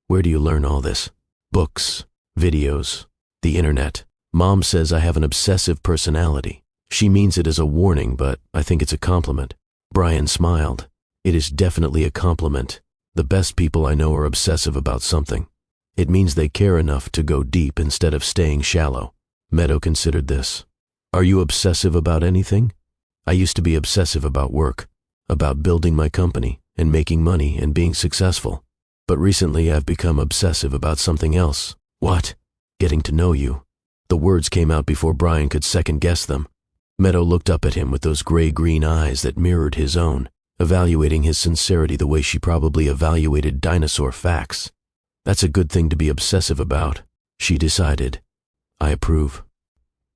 Where do you learn all this? Books, videos, the internet. Mom says I have an obsessive personality. She means it as a warning, but I think it's a compliment. Brian smiled. It is definitely a compliment. The best people I know are obsessive about something. It means they care enough to go deep instead of staying shallow. Meadow considered this. Are you obsessive about anything? I used to be obsessive about work, about building my company and making money and being successful. But recently I've become obsessive about something else. What? Getting to know you. The words came out before Brian could second-guess them. Meadow looked up at him with those gray-green eyes that mirrored his own, evaluating his sincerity the way she probably evaluated dinosaur facts. That's a good thing to be obsessive about, she decided. I approve.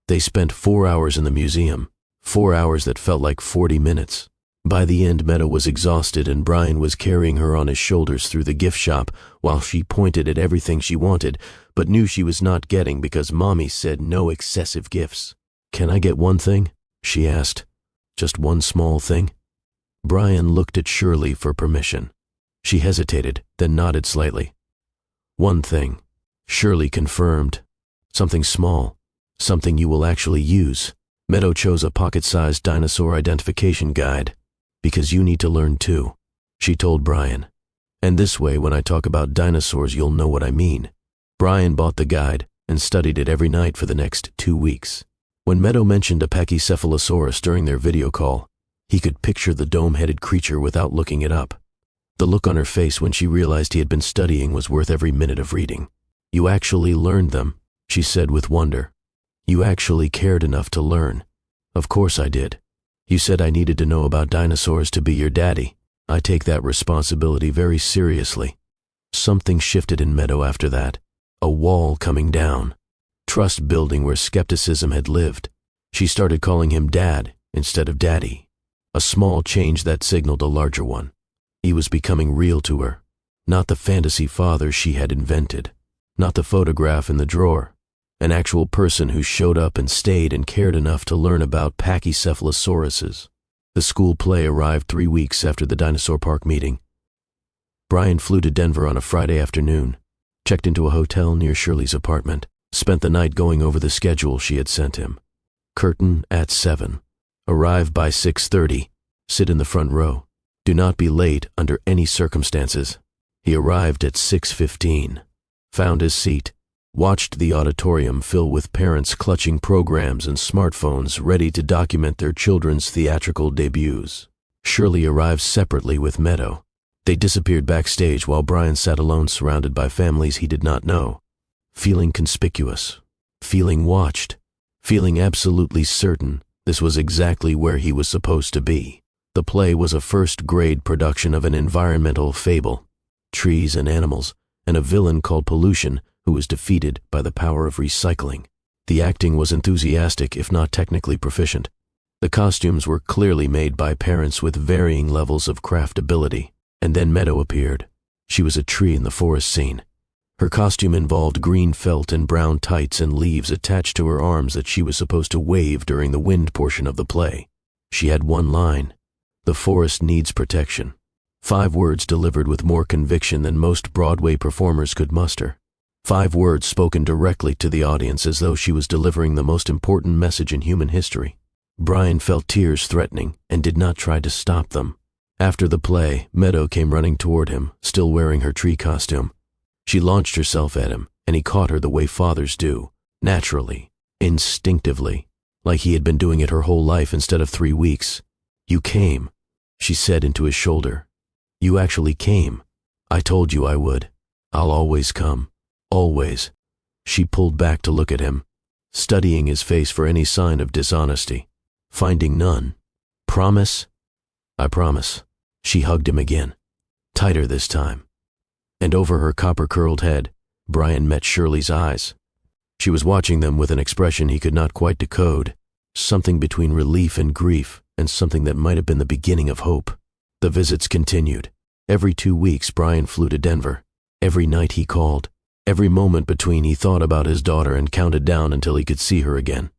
They spent 4 hours in the museum, 4 hours that felt like 40 minutes. By the end, Meadow was exhausted and Brian was carrying her on his shoulders through the gift shop while she pointed at everything she wanted, but knew she was not getting because Mommy said no excessive gifts. Can I get one thing? She asked. Just one small thing? Brian looked at Shirley for permission. She hesitated, then nodded slightly. One thing. Shirley confirmed. Something small. Something you will actually use. Meadow chose a pocket-sized dinosaur identification guide. Because you need to learn too, she told Brian. And this way, when I talk about dinosaurs, you'll know what I mean. Brian bought the guide and studied it every night for the next 2 weeks. When Meadow mentioned a Pachycephalosaurus during their video call, he could picture the dome-headed creature without looking it up. The look on her face when she realized he had been studying was worth every minute of reading. You actually learned them, she said with wonder. You actually cared enough to learn. Of course I did. You said I needed to know about dinosaurs to be your daddy. I take that responsibility very seriously. Something shifted in Meadow after that. A wall coming down. Trust building where skepticism had lived. She started calling him Dad instead of Daddy. A small change that signaled a larger one. He was becoming real to her. Not the fantasy father she had invented. Not the photograph in the drawer. An actual person who showed up and stayed and cared enough to learn about pachycephalosauruses. The school play arrived 3 weeks after the dinosaur park meeting. Brian flew to Denver on a Friday afternoon, checked into a hotel near Shirley's apartment, spent the night going over the schedule she had sent him. Curtain at 7. Arrive by 6:30. Sit in the front row. Do not be late under any circumstances. He arrived at 6:15. Found his seat. Watched the auditorium fill with parents clutching programs and smartphones ready to document their children's theatrical debuts. Shirley arrived separately with Meadow. They disappeared backstage while Brian sat alone surrounded by families he did not know. Feeling conspicuous. Feeling watched. Feeling absolutely certain this was exactly where he was supposed to be. The play was a first-grade production of an environmental fable. Trees and animals, and a villain called Pollution who was defeated by the power of recycling. The acting was enthusiastic if not technically proficient. The costumes were clearly made by parents with varying levels of craftability. And then Meadow appeared. She was a tree in the forest scene. Her costume involved green felt and brown tights and leaves attached to her arms that she was supposed to wave during the wind portion of the play. She had one line: "The forest needs protection." 5 words delivered with more conviction than most Broadway performers could muster. 5 words spoken directly to the audience as though she was delivering the most important message in human history. Brian felt tears threatening and did not try to stop them. After the play, Meadow came running toward him, still wearing her tree costume. She launched herself at him, and he caught her the way fathers do, naturally, instinctively, like he had been doing it her whole life instead of 3 weeks. "You came," she said into his shoulder. "You actually came. I told you I would. I'll always come. Always." She pulled back to look at him, studying his face for any sign of dishonesty. Finding none. "Promise?" "I promise." She hugged him again, tighter this time. And over her copper-curled head, Brian met Shirley's eyes. She was watching them with an expression he could not quite decode, something between relief and grief, and something that might have been the beginning of hope. The visits continued. Every 2 weeks Brian flew to Denver. Every night he called. Every moment between he thought about his daughter and counted down until he could see her again.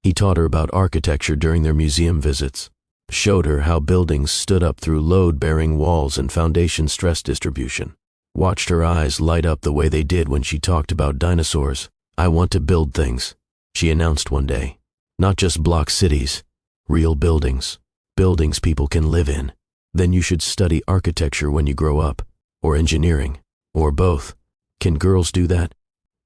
He taught her about architecture during their museum visits. Showed her how buildings stood up through load-bearing walls and foundation stress distribution. Watched her eyes light up the way they did when she talked about dinosaurs. "I want to build things," she announced one day. "Not just block cities, real buildings. Buildings people can live in. Then you should study architecture when you grow up, or engineering, or both. Can girls do that?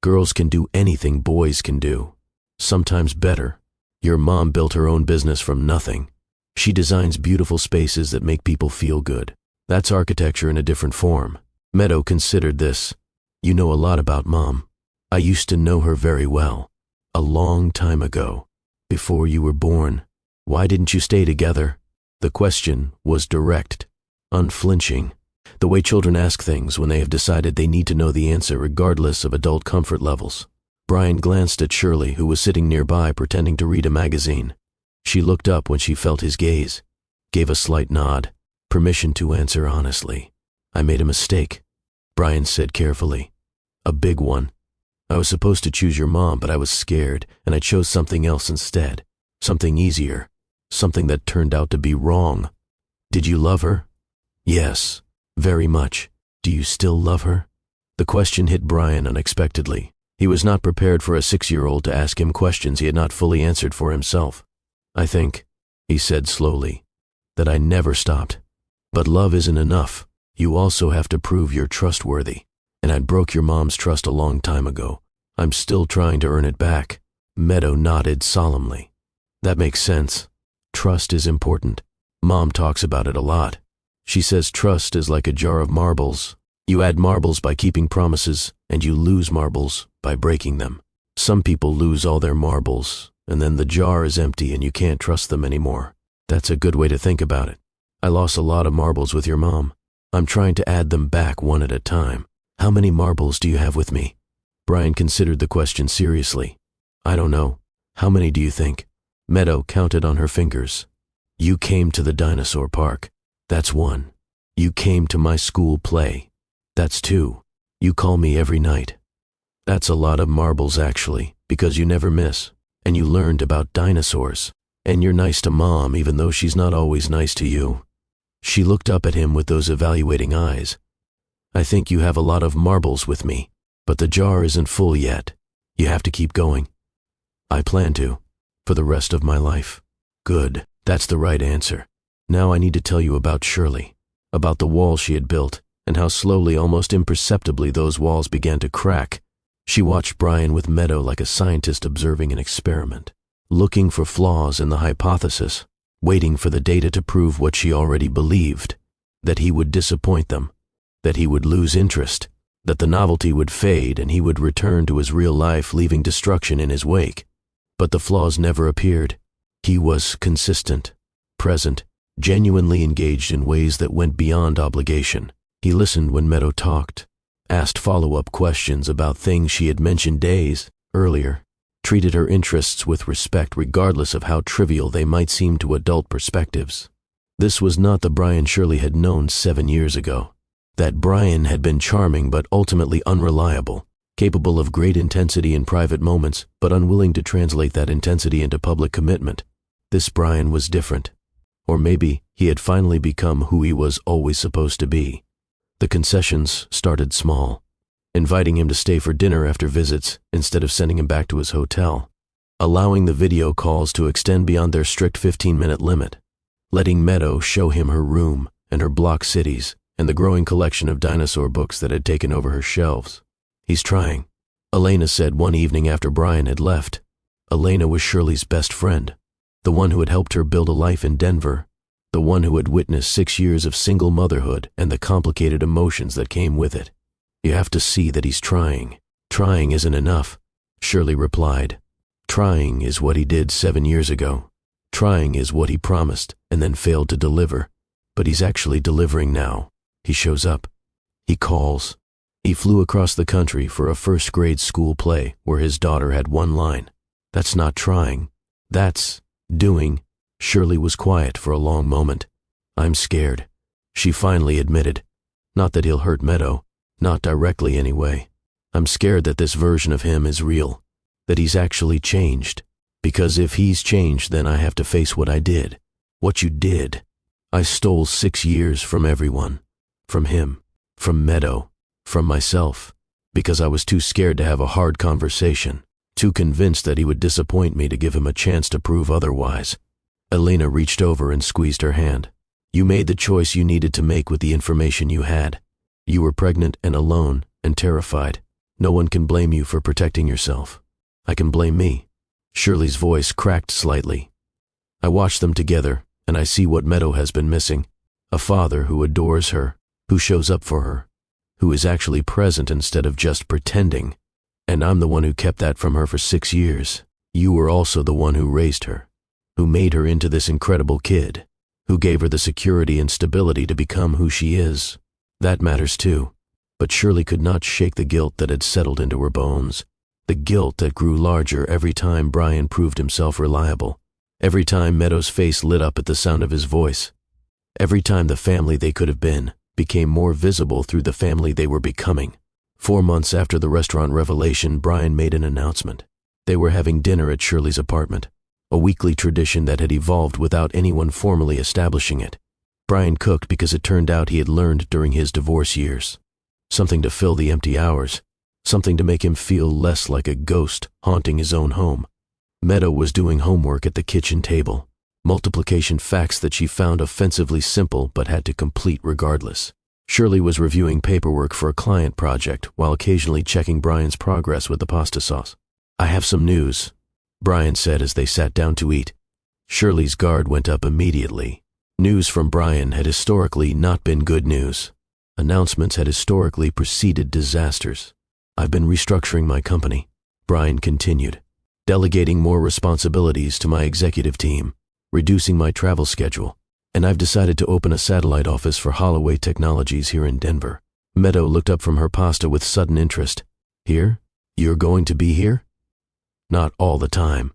Girls can do anything boys can do. Sometimes better. Your mom built her own business from nothing. She designs beautiful spaces that make people feel good. That's architecture in a different form." Meadow considered this. "You know a lot about Mom. I used to know her very well. A long time ago. Before you were born. Why didn't you stay together?" The question was direct, unflinching. The way children ask things when they have decided they need to know the answer regardless of adult comfort levels. Brian glanced at Shirley, who was sitting nearby pretending to read a magazine. She looked up when she felt his gaze, gave a slight nod, permission to answer honestly. "I made a mistake," Brian said carefully. "A big one. I was supposed to choose your mom, but I was scared, and I chose something else instead. Something easier. Something that turned out to be wrong." "Did you love her?" "Yes, very much. Do you still love her?" The question hit Brian unexpectedly. He was not prepared for a 6-year-old to ask him questions he had not fully answered for himself. "I think," he said slowly, "that I never stopped. But love isn't enough. You also have to prove you're trustworthy. And I broke your mom's trust a long time ago. I'm still trying to earn it back." Meadow nodded solemnly. "That makes sense. Trust is important. Mom talks about it a lot. She says trust is like a jar of marbles. You add marbles by keeping promises, and you lose marbles by breaking them. Some people lose all their marbles, and then the jar is empty and you can't trust them anymore. That's a good way to think about it. I lost a lot of marbles with your mom. I'm trying to add them back one at a time. How many marbles do you have with me?" Brian considered the question seriously. "I don't know. How many do you think?" Meadow counted on her fingers. You came to the dinosaur park. That's 1. You came to my school play. That's 2. You call me every night. That's a lot of marbles actually, because you never miss. And you learned about dinosaurs. And you're nice to Mom even though she's not always nice to you. She looked up at him with those evaluating eyes. I think you have a lot of marbles with me, but the jar isn't full yet. You have to keep going. I plan to, for the rest of my life. Good, that's the right answer. Now I need to tell you about Shirley, about the wall she had built, and how slowly, almost imperceptibly, those walls began to crack. She watched Brian with Meadow like a scientist observing an experiment, looking for flaws in the hypothesis, waiting for the data to prove what she already believed, that he would disappoint them, that he would lose interest, that the novelty would fade and he would return to his real life, leaving destruction in his wake. But the flaws never appeared. He was consistent, present, genuinely engaged in ways that went beyond obligation. He listened when Meadow talked, asked follow-up questions about things she had mentioned days earlier, treated her interests with respect regardless of how trivial they might seem to adult perspectives. This was not the Brian Shirley had known 7 years ago. That Brian had been charming but ultimately unreliable, capable of great intensity in private moments but unwilling to translate that intensity into public commitment. This Brian was different. Or maybe he had finally become who he was always supposed to be. The concessions started small, inviting him to stay for dinner after visits instead of sending him back to his hotel, allowing the video calls to extend beyond their strict 15-minute limit, letting Meadow show him her room and her block cities and the growing collection of dinosaur books that had taken over her shelves. He's trying, Elena said one evening after Brian had left. Elena was Shirley's best friend, the one who had helped her build a life in Denver, the one who had witnessed 6 years of single motherhood and the complicated emotions that came with it. You have to see that he's trying. Trying isn't enough, Shirley replied. Trying is what he did 7 years ago. Trying is what he promised and then failed to deliver. But he's actually delivering now. He shows up. He calls. He flew across the country for a first-grade school play where his daughter had one line. That's not trying. That's doing. Shirley was quiet for a long moment. I'm scared, she finally admitted. Not that he'll hurt Meadow. Not directly anyway. I'm scared that this version of him is real, that he's actually changed. Because if he's changed, then I have to face what I did. What you did. I stole 6 years from everyone. From him. From Meadow. From myself. Because I was too scared to have a hard conversation. Too convinced that he would disappoint me to give him a chance to prove otherwise. Elena reached over and squeezed her hand. You made the choice you needed to make with the information you had. You were pregnant and alone and terrified. No one can blame you for protecting yourself. I can blame me. Shirley's voice cracked slightly. I watch them together, and I see what Meadow has been missing. A father who adores her, who shows up for her, who is actually present instead of just pretending. And I'm the one who kept that from her for 6 years. You were also the one who raised her, who made her into this incredible kid, who gave her the security and stability to become who she is. That matters too. But Shirley could not shake the guilt that had settled into her bones. The guilt that grew larger every time Brian proved himself reliable. Every time Meadow's face lit up at the sound of his voice. Every time the family they could have been became more visible through the family they were becoming. 4 months after the restaurant revelation, Brian made an announcement. They were having dinner at Shirley's apartment, a weekly tradition that had evolved without anyone formally establishing it. Brian cooked because it turned out he had learned during his divorce years. Something to fill the empty hours. Something to make him feel less like a ghost haunting his own home. Meadow was doing homework at the kitchen table. Multiplication facts that she found offensively simple but had to complete regardless. Shirley was reviewing paperwork for a client project while occasionally checking Brian's progress with the pasta sauce. I have some news, Brian said as they sat down to eat. Shirley's guard went up immediately. News from Brian had historically not been good news. Announcements had historically preceded disasters. I've been restructuring my company, Brian continued, delegating more responsibilities to my executive team, reducing my travel schedule, and I've decided to open a satellite office for Holloway Technologies here in Denver. Meadow looked up from her pasta with sudden interest. Here? You're going to be here? Not all the time,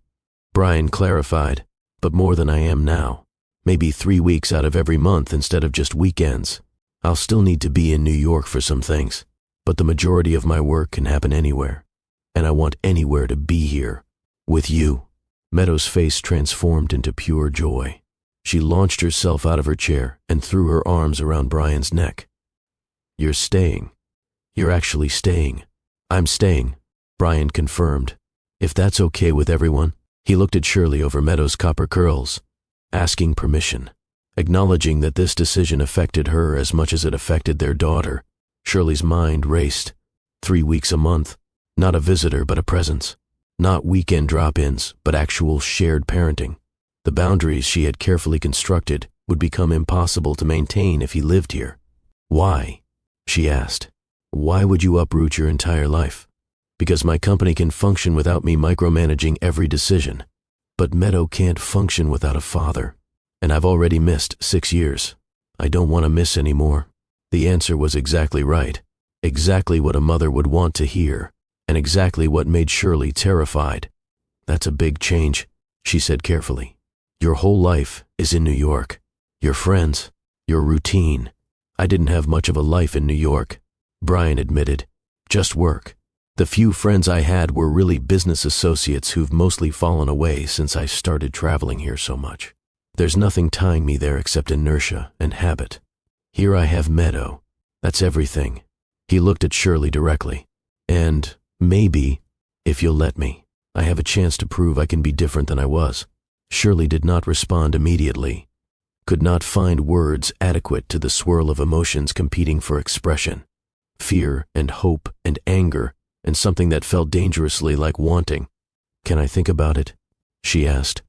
Brian clarified, but more than I am now. Maybe 3 weeks out of every month instead of just weekends. I'll still need to be in New York for some things, but the majority of my work can happen anywhere. And I want anywhere to be here. With you." Meadow's face transformed into pure joy. She launched herself out of her chair and threw her arms around Brian's neck. "You're staying. You're actually staying." "I'm staying," Brian confirmed. "If that's okay with everyone." He looked at Shirley over Meadow's copper curls, asking permission, acknowledging that this decision affected her as much as it affected their daughter. Shirley's mind raced. 3 weeks a month, not a visitor but a presence. Not weekend drop-ins, but actual shared parenting. The boundaries she had carefully constructed would become impossible to maintain if he lived here. "Why?" she asked. "Why would you uproot your entire life?" "Because my company can function without me micromanaging every decision. But Meadow can't function without a father. And I've already missed 6 years. I don't want to miss any more." The answer was exactly right. Exactly what a mother would want to hear. And exactly what made Shirley terrified. "That's a big change," she said carefully. "Your whole life is in New York. Your friends, your routine. I didn't have much of a life in New York," Brian admitted. "Just work. The few friends I had were really business associates who've mostly fallen away since I started traveling here so much. There's nothing tying me there except inertia and habit. Here I have Meadow. That's everything." He looked at Shirley directly. "And maybe, if you'll let me, I have a chance to prove I can be different than I was." Shirley did not respond immediately, could not find words adequate to the swirl of emotions competing for expression. Fear and hope and anger and something that felt dangerously like wanting. "Can I think about it?" she asked.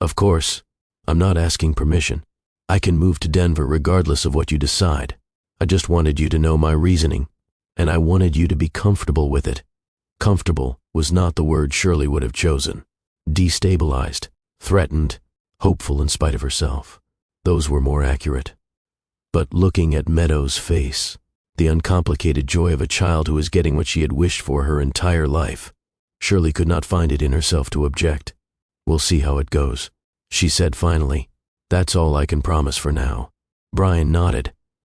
"Of course. I'm not asking permission. I can move to Denver regardless of what you decide. I just wanted you to know my reasoning, and I wanted you to be comfortable with it." Comfortable was not the word Shirley would have chosen. Destabilized, threatened, hopeful in spite of herself. Those were more accurate. But looking at Meadow's face, the uncomplicated joy of a child who was getting what she had wished for her entire life, Shirley could not find it in herself to object. "We'll see how it goes," she said finally. "That's all I can promise for now." Brian nodded.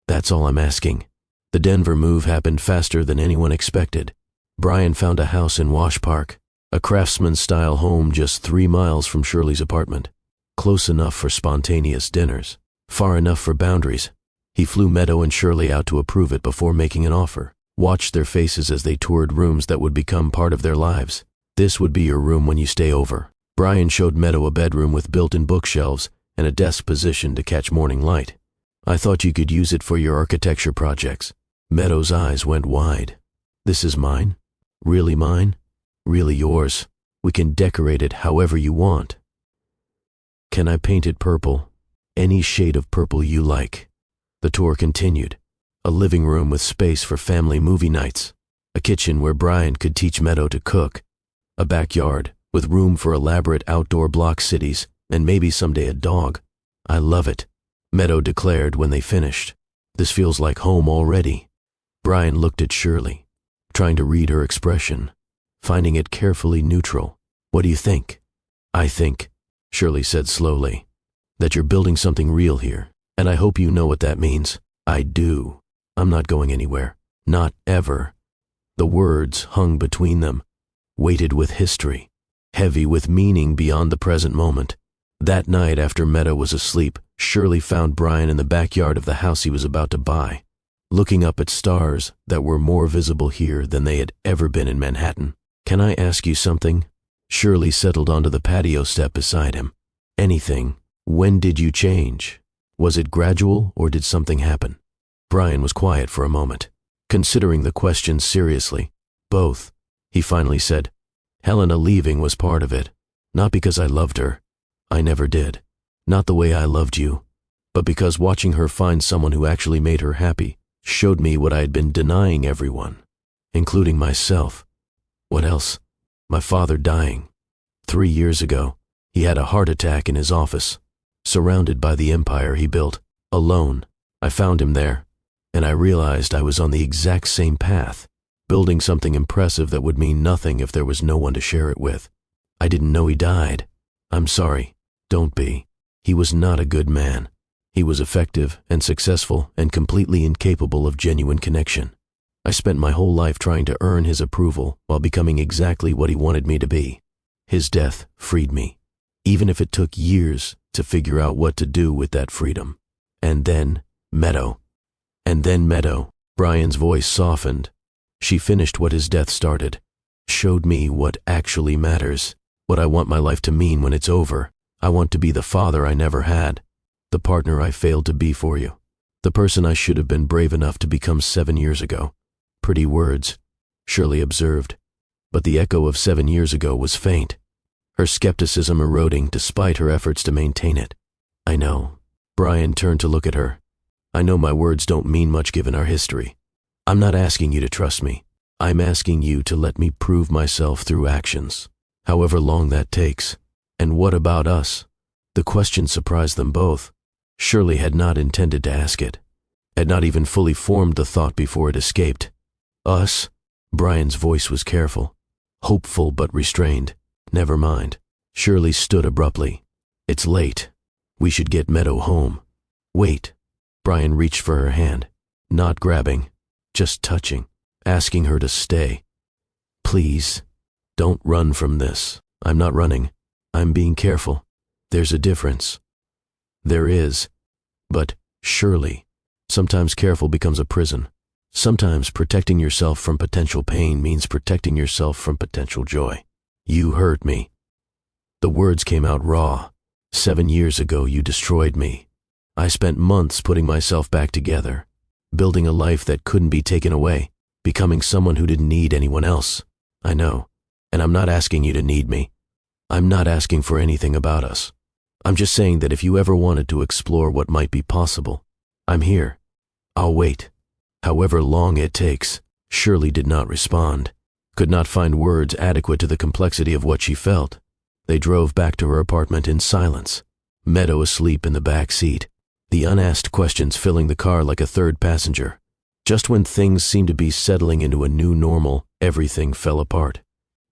"That's all I'm asking." The Denver move happened faster than anyone expected. Brian found a house in Wash Park, a craftsman-style home just 3 miles from Shirley's apartment. Close enough for spontaneous dinners, far enough for boundaries. He flew Meadow and Shirley out to approve it before making an offer, watched their faces as they toured rooms that would become part of their lives. "This would be your room when you stay over." Brian showed Meadow a bedroom with built-in bookshelves and a desk position to catch morning light. "I thought you could use it for your architecture projects." Meadow's eyes went wide. "This is mine? Really mine? Really yours? We can decorate it however you want." "Can I paint it purple? Any shade of purple you like." The tour continued. A living room with space for family movie nights. A kitchen where Brian could teach Meadow to cook. A backyard with room for elaborate outdoor block cities and maybe someday a dog. "I love it," Meadow declared when they finished. "This feels like home already." Brian looked at Shirley, trying to read her expression, finding it carefully neutral. "What do you think?" "I think," Shirley said slowly, "that you're building something real here, and I hope you know what that means." "I do. I'm not going anywhere. Not ever." The words hung between them, weighted with history, heavy with meaning beyond the present moment. That night after Meadow was asleep, Shirley found Brian in the backyard of the house he was about to buy, looking up at stars that were more visible here than they had ever been in Manhattan. "Can I ask you something?" Shirley settled onto the patio step beside him. "Anything. When did you change? Was it gradual or did something happen?" Brian was quiet for a moment, considering the question seriously. "Both," he finally said. "Helena leaving was part of it. Not because I loved her. I never did. Not the way I loved you. But because watching her find someone who actually made her happy showed me what I had been denying everyone, including myself. What else? My father dying. 3 years ago, he had a heart attack in his office, surrounded by the empire he built, alone. I found him there, and I realized I was on the exact same path, building something impressive that would mean nothing if there was no one to share it with. I didn't know he died. I'm sorry. Don't be. He was not a good man. He was effective and successful and completely incapable of genuine connection. I spent my whole life trying to earn his approval while becoming exactly what he wanted me to be. His death freed me, even if it took years to figure out what to do with that freedom. And then Meadow. Brian's voice softened. She finished what his death started. Showed me what actually matters, what I want my life to mean when it's over. I want to be the father I never had, the partner I failed to be for you, the person I should have been brave enough to become 7 years ago. Pretty words, Shirley observed, but the echo of 7 years ago was faint, her skepticism eroding despite her efforts to maintain it. I know. Brian turned to look at her. I know my words don't mean much given our history. I'm not asking you to trust me. I'm asking you to let me prove myself through actions, however long that takes. And what about us? The question surprised them both. Shirley had not intended to ask it, had not even fully formed the thought before it escaped. Us? Brian's voice was careful, hopeful but restrained. Never mind. Shirley stood abruptly. It's late. We should get Meadow home. Wait. Brian reached for her hand, not grabbing, just touching, asking her to stay. Please, don't run from this. I'm not running. I'm being careful. There's a difference. There is. But, Shirley, sometimes careful becomes a prison. Sometimes protecting yourself from potential pain means protecting yourself from potential joy. You hurt me. The words came out raw. 7 years ago you destroyed me. I spent months putting myself back together, building a life that couldn't be taken away, becoming someone who didn't need anyone else. I know, and I'm not asking you to need me. I'm not asking for anything about us. I'm just saying that if you ever wanted to explore what might be possible, I'm here. I'll wait. However long it takes. Shirley did not respond, could not find words adequate to the complexity of what she felt. They drove back to her apartment in silence, Meadow asleep in the back seat, the unasked questions filling the car like a third passenger. Just when things seemed to be settling into a new normal, everything fell apart.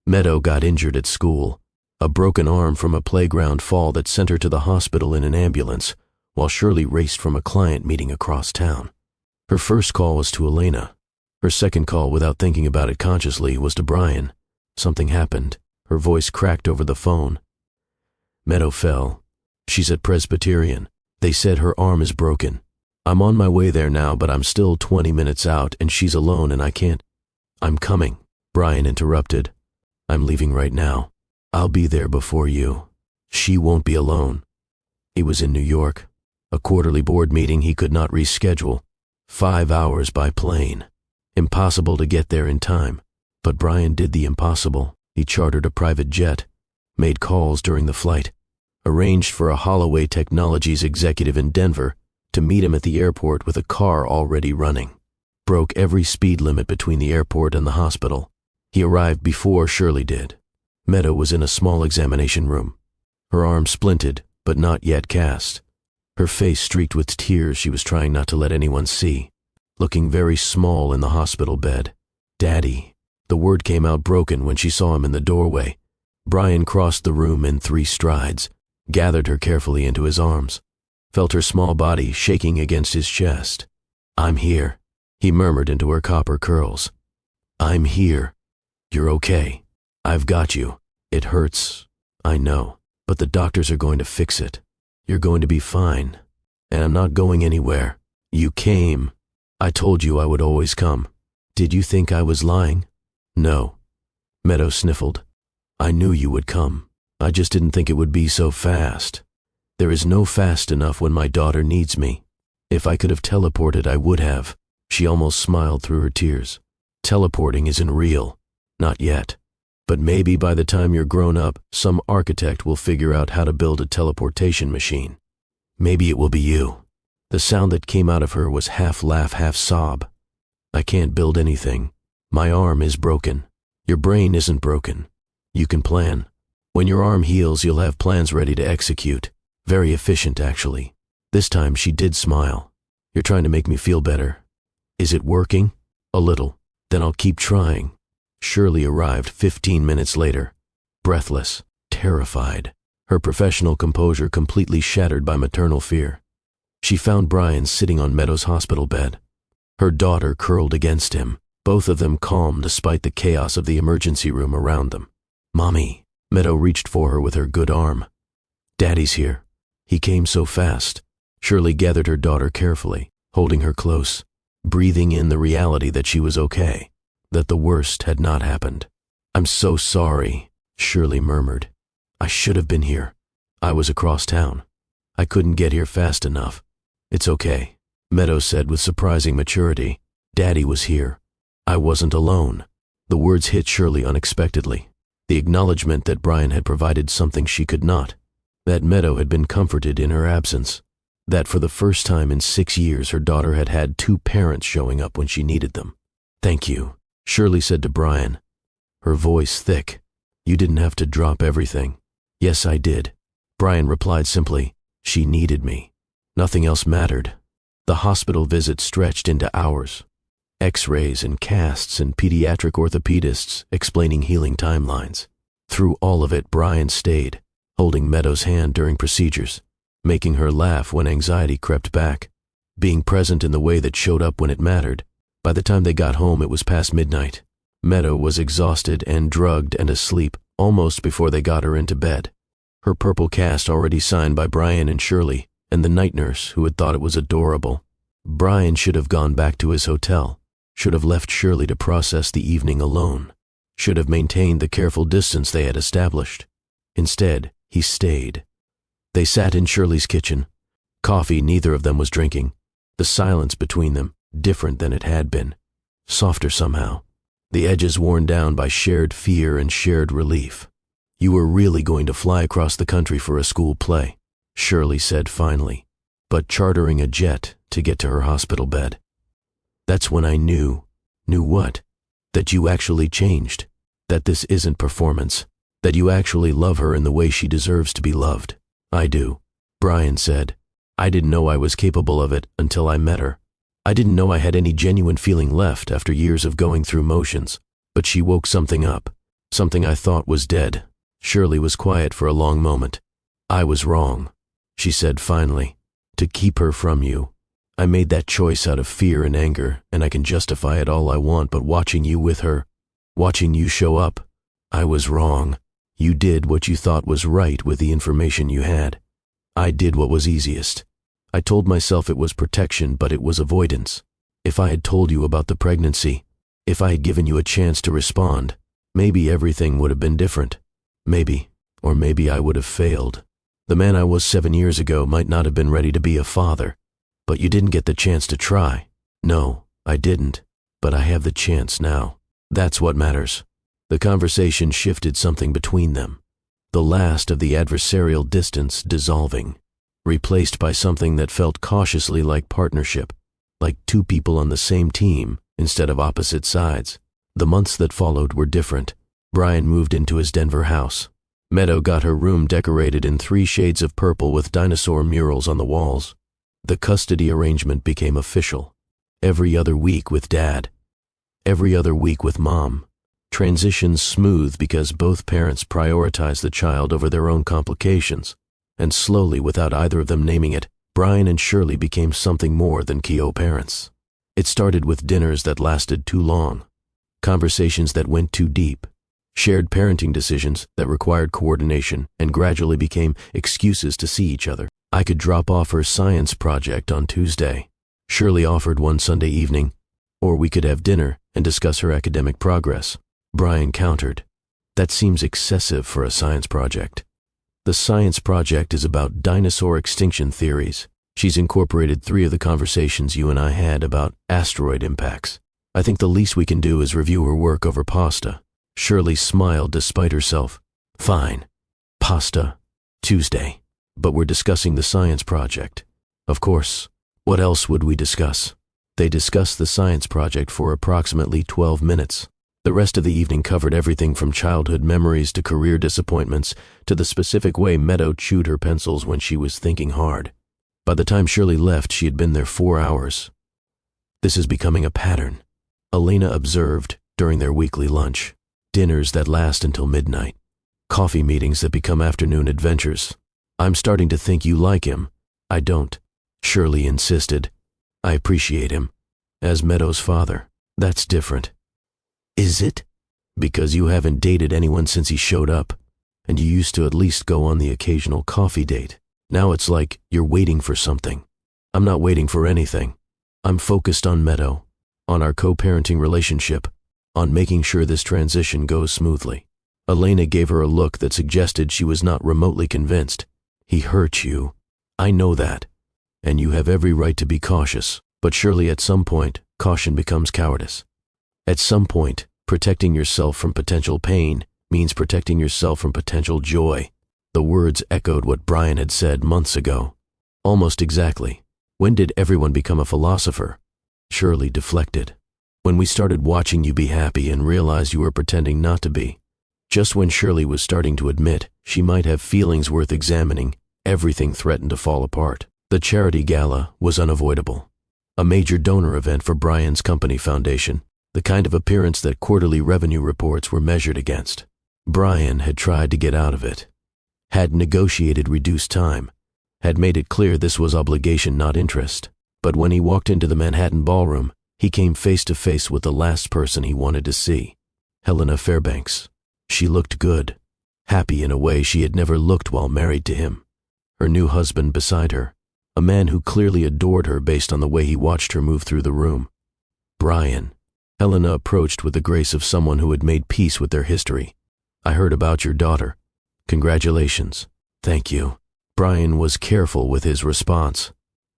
Meadow got injured at school, a broken arm from a playground fall that sent her to the hospital in an ambulance, while Shirley raced from a client meeting across town. Her first call was to Elena. Her second call, without thinking about it consciously, was to Brian. Something happened. Her voice cracked over the phone. Meadow fell. She's at Presbyterian. They said her arm is broken. I'm on my way there now, but I'm still 20 minutes out, and she's alone and I can't. I'm coming. Brian interrupted. I'm leaving right now. I'll be there before you. She won't be alone. He was in New York. A quarterly board meeting he could not reschedule. 5 hours by plane. Impossible to get there in time. But Brian did the impossible. He chartered a private jet, made calls during the flight, arranged for a Holloway Technologies executive in Denver to meet him at the airport with a car already running. Broke every speed limit between the airport and the hospital. He arrived before Shirley did. Meadow was in a small examination room. Her arm splinted, but not yet cast. Her face streaked with tears she was trying not to let anyone see, looking very small in the hospital bed. Daddy. The word came out broken when she saw him in the doorway. Brian crossed the room in 3 strides, gathered her carefully into his arms, felt her small body shaking against his chest. I'm here, he murmured into her copper curls. I'm here. You're okay. I've got you. It hurts, I know, but the doctors are going to fix it. You're going to be fine, and I'm not going anywhere. You came. I told you I would always come. Did you think I was lying? No. Meadow sniffled. I knew you would come. I just didn't think it would be so fast. There is no fast enough when my daughter needs me. If I could have teleported, I would have. She almost smiled through her tears. Teleporting isn't real. Not yet. But maybe by the time you're grown up, some architect will figure out how to build a teleportation machine. Maybe it will be you. The sound that came out of her was half laugh, half sob. I can't build anything. My arm is broken. Your brain isn't broken. You can plan. When your arm heals, you'll have plans ready to execute. Very efficient, actually. This time she did smile. You're trying to make me feel better. Is it working? A little. Then I'll keep trying. Shirley arrived 15 minutes later, breathless, terrified. her professional composure completely shattered by maternal fear. She found Brian sitting on Meadow's hospital bed, her daughter curled against him, both of them calm despite the chaos of the emergency room around them. "Mommy," Meadow reached for her with her good arm. "Daddy's here." He came so fast. Shirley gathered her daughter carefully, holding her close, breathing in the reality that she was okay, that the worst had not happened. "I'm so sorry," Shirley murmured. "I should have been here. I was across town. I couldn't get here fast enough." "It's okay," Meadow said with surprising maturity. "Daddy was here. I wasn't alone." The words hit Shirley unexpectedly. The acknowledgement that Brian had provided something she could not, that Meadow had been comforted in her absence, that for the first time in 6 years her daughter had had 2 parents showing up when she needed them. "Thank you," Shirley said to Brian, her voice thick. "You didn't have to drop everything." "Yes, I did." Brian replied simply. "She needed me. Nothing else mattered." The hospital visit stretched into hours. X-rays and casts and pediatric orthopedists explaining healing timelines. Through all of it, Brian stayed, holding Meadow's hand during procedures, making her laugh when anxiety crept back, being present in the way that showed up when it mattered. By the time they got home, it was past midnight. Meadow was exhausted and drugged and asleep almost before they got her into bed. Her purple cast already signed by Brian and Shirley, and the night nurse who had thought it was adorable. Brian should have gone back to his hotel, should have left Shirley to process the evening alone, should have maintained the careful distance they had established. Instead, he stayed. They sat in Shirley's kitchen. Coffee neither of them was drinking. The silence between them, different than it had been. Softer somehow. The edges worn down by shared fear and shared relief. "You were really going to fly across the country for a school play," Shirley said finally, "but chartering a jet to get to her hospital bed. That's when I knew." "Knew what?" "That you actually changed. That this isn't performance. That you actually love her in the way she deserves to be loved." "I do," Brian said. "I didn't know I was capable of it until I met her. I didn't know I had any genuine feeling left after years of going through motions. But she woke something up, something I thought was dead." Shirley was quiet for a long moment. "I was wrong," she said finally, "to keep her from you. I made that choice out of fear and anger, and I can justify it all I want, but watching you with her, watching you show up, I was wrong. You did what you thought was right with the information you had. I did what was easiest. I told myself it was protection, but it was avoidance. If I had told you about the pregnancy, if I had given you a chance to respond, maybe everything would have been different. Maybe, or maybe I would have failed. The man I was 7 years ago might not have been ready to be a father. But you didn't get the chance to try." "No, I didn't. But I have the chance now. That's what matters." The conversation shifted something between them. The last of the adversarial distance dissolving, replaced by something that felt cautiously like partnership, like 2 people on the same team instead of opposite sides. The months that followed were different. Brian moved into his Denver house. Meadow got her room decorated in 3 shades of purple with dinosaur murals on the walls. The custody arrangement became official. Every other week with Dad. Every other week with Mom. Transitions smooth because both parents prioritized the child over their own complications. And slowly, without either of them naming it, Brian and Shirley became something more than co-parents. It started with dinners that lasted too long, conversations that went too deep, shared parenting decisions that required coordination and gradually became excuses to see each other. I could drop off her science project on Tuesday, Shirley offered one Sunday evening, or we could have dinner and discuss her academic progress. Brian countered, "That seems excessive for a science project." "The science project is about dinosaur extinction theories. She's incorporated 3 of the conversations you and I had about asteroid impacts. I think the least we can do is review her work over pasta." Shirley smiled despite herself. "Fine. Pasta. Tuesday. But we're discussing the science project." "Of course. What else would we discuss?" They discussed the science project for approximately 12 minutes. The rest of the evening covered everything from childhood memories to career disappointments to the specific way Meadow chewed her pencils when she was thinking hard. By the time Shirley left, she had been there 4 hours. "This is becoming a pattern," Elena observed during their weekly lunch. "Dinners that last until midnight. Coffee meetings that become afternoon adventures. I'm starting to think you like him. I don't, Shirley insisted. I appreciate him. As Meadow's father, that's different. Is it? Because you haven't dated anyone since he showed up, and you used to at least go on the occasional coffee date. Now it's like you're waiting for something. I'm not waiting for anything. I'm focused on Meadow, on our co-parenting relationship, on making sure this transition goes smoothly. Elena gave her a look that suggested she was not remotely convinced. He hurt you. I know that. And you have every right to be cautious. But surely at some point, caution becomes cowardice. At some point, protecting yourself from potential pain means protecting yourself from potential joy. The words echoed what Brian had said months ago. Almost exactly. When did everyone become a philosopher? Shirley deflected. When we started watching you be happy and realized you were pretending not to be. Just when Shirley was starting to admit she might have feelings worth examining, everything threatened to fall apart. The charity gala was unavoidable. A major donor event for Brian's company foundation, the kind of appearance that quarterly revenue reports were measured against. Brian had tried to get out of it, had negotiated reduced time, had made it clear this was obligation, not interest. But when he walked into the Manhattan ballroom, he came face to face with the last person he wanted to see, Helena Fairbanks. She looked good, happy in a way she had never looked while married to him. Her new husband beside her, a man who clearly adored her based on the way he watched her move through the room. Brian. Helena approached with the grace of someone who had made peace with their history. I heard about your daughter. Congratulations. Thank you. Brian was careful with his response.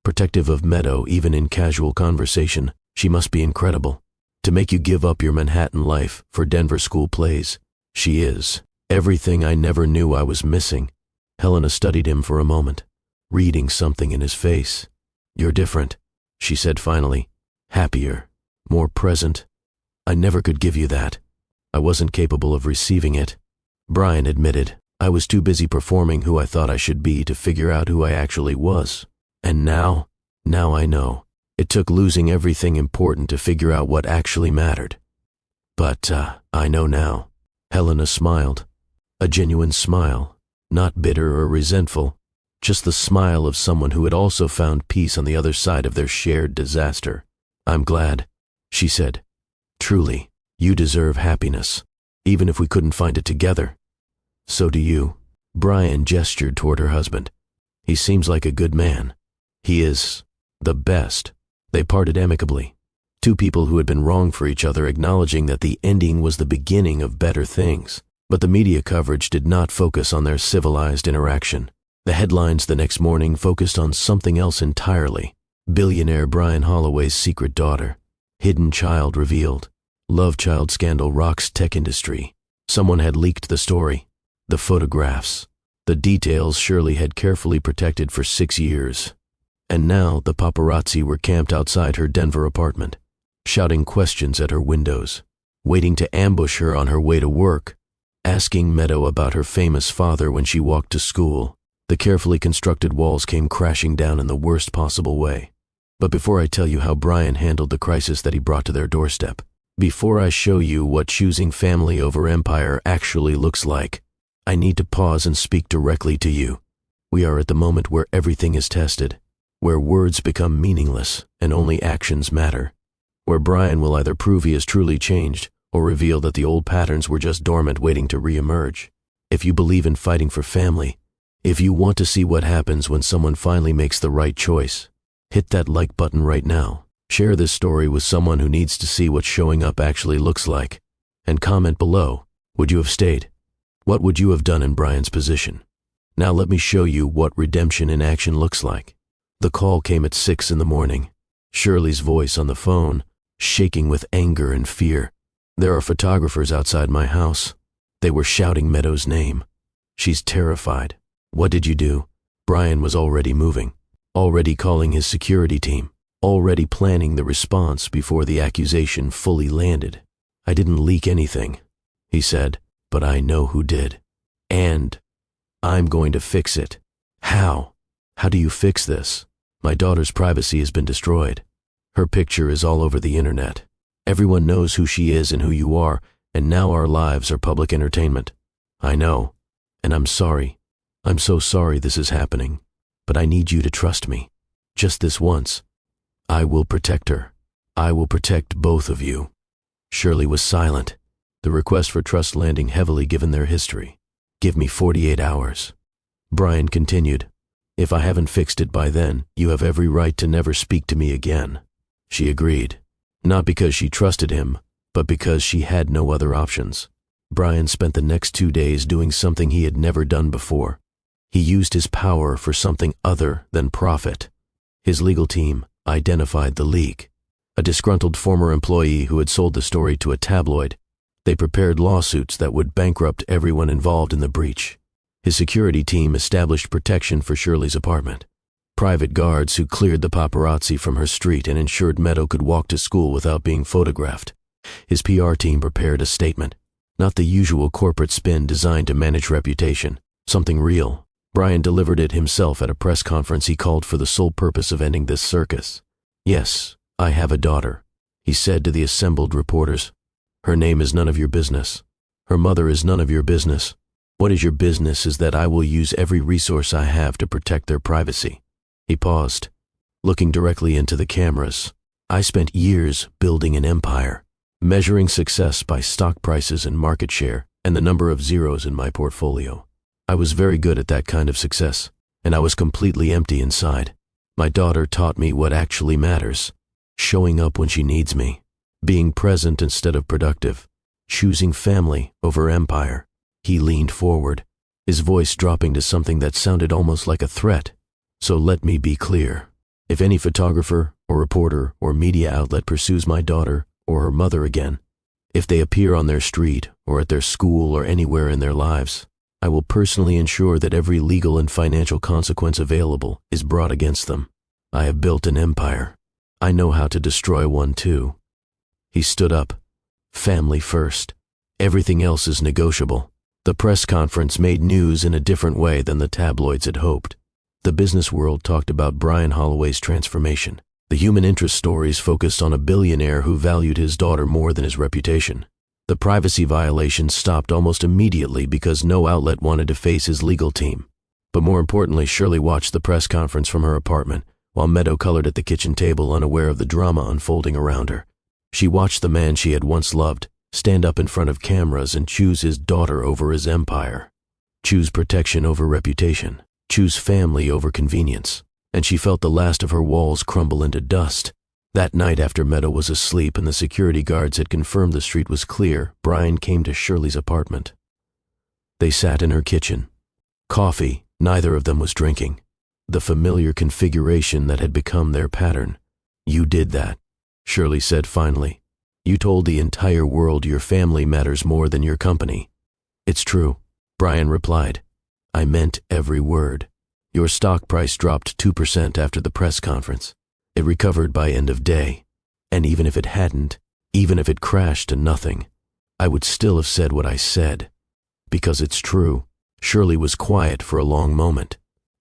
Protective of Meadow even in casual conversation. She must be incredible. To make you give up your Manhattan life for Denver school plays. She is. Everything I never knew I was missing. Helena studied him for a moment, reading something in his face. You're different, she said finally. Happier, more present. I never could give you that. I wasn't capable of receiving it. Brian admitted, I was too busy performing who I thought I should be to figure out who I actually was. And now I know. It took losing everything important to figure out what actually mattered. But I know now. Helena smiled. A genuine smile, not bitter or resentful, just the smile of someone who had also found peace on the other side of their shared disaster. I'm glad, she said. Truly, you deserve happiness, even if we couldn't find it together. So do you. Brian gestured toward her husband. He seems like a good man. He is the best. They parted amicably. Two people who had been wrong for each other acknowledging that the ending was the beginning of better things. But the media coverage did not focus on their civilized interaction. The headlines the next morning focused on something else entirely. Billionaire Brian Holloway's secret daughter. Hidden child revealed. Love child scandal rocks tech industry. Someone had leaked the story. The photographs. The details Shirley had carefully protected for 6 years. And now the paparazzi were camped outside her Denver apartment, shouting questions at her windows, waiting to ambush her on her way to work, asking Meadow about her famous father when she walked to school. The carefully constructed walls came crashing down in the worst possible way. But before I tell you how Brian handled the crisis that he brought to their doorstep, before I show you what choosing family over empire actually looks like, I need to pause and speak directly to you. We are at the moment where everything is tested, where words become meaningless and only actions matter, where Brian will either prove he has truly changed or reveal that the old patterns were just dormant waiting to re-emerge. If you believe in fighting for family, if you want to see what happens when someone finally makes the right choice, hit that like button right now. Share this story with someone who needs to see what showing up actually looks like. And comment below, would you have stayed? What would you have done in Brian's position? Now let me show you what redemption in action looks like. The call came at 6 in the morning. Shirley's voice on the phone, shaking with anger and fear. There are photographers outside my house. They were shouting Meadow's name. She's terrified. What did you do? Brian was already moving, already calling his security team, already planning the response before the accusation fully landed. I didn't leak anything, he said, but I know who did. And I'm going to fix it. How? How do you fix this? My daughter's privacy has been destroyed. Her picture is all over the internet. Everyone knows who she is and who you are, and now our lives are public entertainment. I know. And I'm sorry. I'm so sorry this is happening. But I need you to trust me. Just this once. I will protect her. I will protect both of you." Shirley was silent, the request for trust landing heavily given their history. "Give me 48 hours. Brian continued. "If I haven't fixed it by then, you have every right to never speak to me again." She agreed, not because she trusted him, but because she had no other options. Brian spent the next 2 days doing something he had never done before. He used his power for something other than profit. His legal team identified the leak, a disgruntled former employee who had sold the story to a tabloid. They prepared lawsuits that would bankrupt everyone involved in the breach. His security team established protection for Shirley's apartment. Private guards who cleared the paparazzi from her street and ensured Meadow could walk to school without being photographed. His PR team prepared a statement, not the usual corporate spin designed to manage reputation, something real. Brian delivered it himself at a press conference he called for the sole purpose of ending this circus. "Yes, I have a daughter," he said to the assembled reporters. "Her name is none of your business. Her mother is none of your business. What is your business is that I will use every resource I have to protect their privacy." He paused, looking directly into the cameras. "I spent years building an empire, measuring success by stock prices and market share and the number of zeros in my portfolio. I was very good at that kind of success, and I was completely empty inside. My daughter taught me what actually matters, showing up when she needs me, being present instead of productive, choosing family over empire." He leaned forward, his voice dropping to something that sounded almost like a threat. "So let me be clear. If any photographer or reporter or media outlet pursues my daughter or her mother again, if they appear on their street or at their school or anywhere in their lives, I will personally ensure that every legal and financial consequence available is brought against them. I have built an empire. I know how to destroy one too." He stood up. "Family first. Everything else is negotiable." The press conference made news in a different way than the tabloids had hoped. The business world talked about Brian Holloway's transformation. The human interest stories focused on a billionaire who valued his daughter more than his reputation. The privacy violations stopped almost immediately because no outlet wanted to face his legal team. But more importantly, Shirley watched the press conference from her apartment, while Meadow colored at the kitchen table, unaware of the drama unfolding around her. She watched the man she had once loved stand up in front of cameras and choose his daughter over his empire, choose protection over reputation, choose family over convenience, and she felt the last of her walls crumble into dust. That night, after Meadow was asleep and the security guards had confirmed the street was clear, Brian came to Shirley's apartment. They sat in her kitchen. Coffee, neither of them was drinking. The familiar configuration that had become their pattern. "You did that," Shirley said finally. "You told the entire world your family matters more than your company." "It's true," Brian replied. "I meant every word. Your stock price dropped 2% after the press conference. It recovered by end of day. And even if it hadn't, even if it crashed to nothing, I would still have said what I said. Because it's true." Shirley was quiet for a long moment.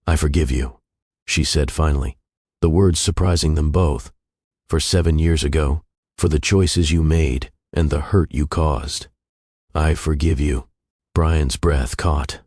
"I forgive you," she said finally, the words surprising them both. "For 7 years ago, for the choices you made and the hurt you caused. I forgive you." Brian's breath caught.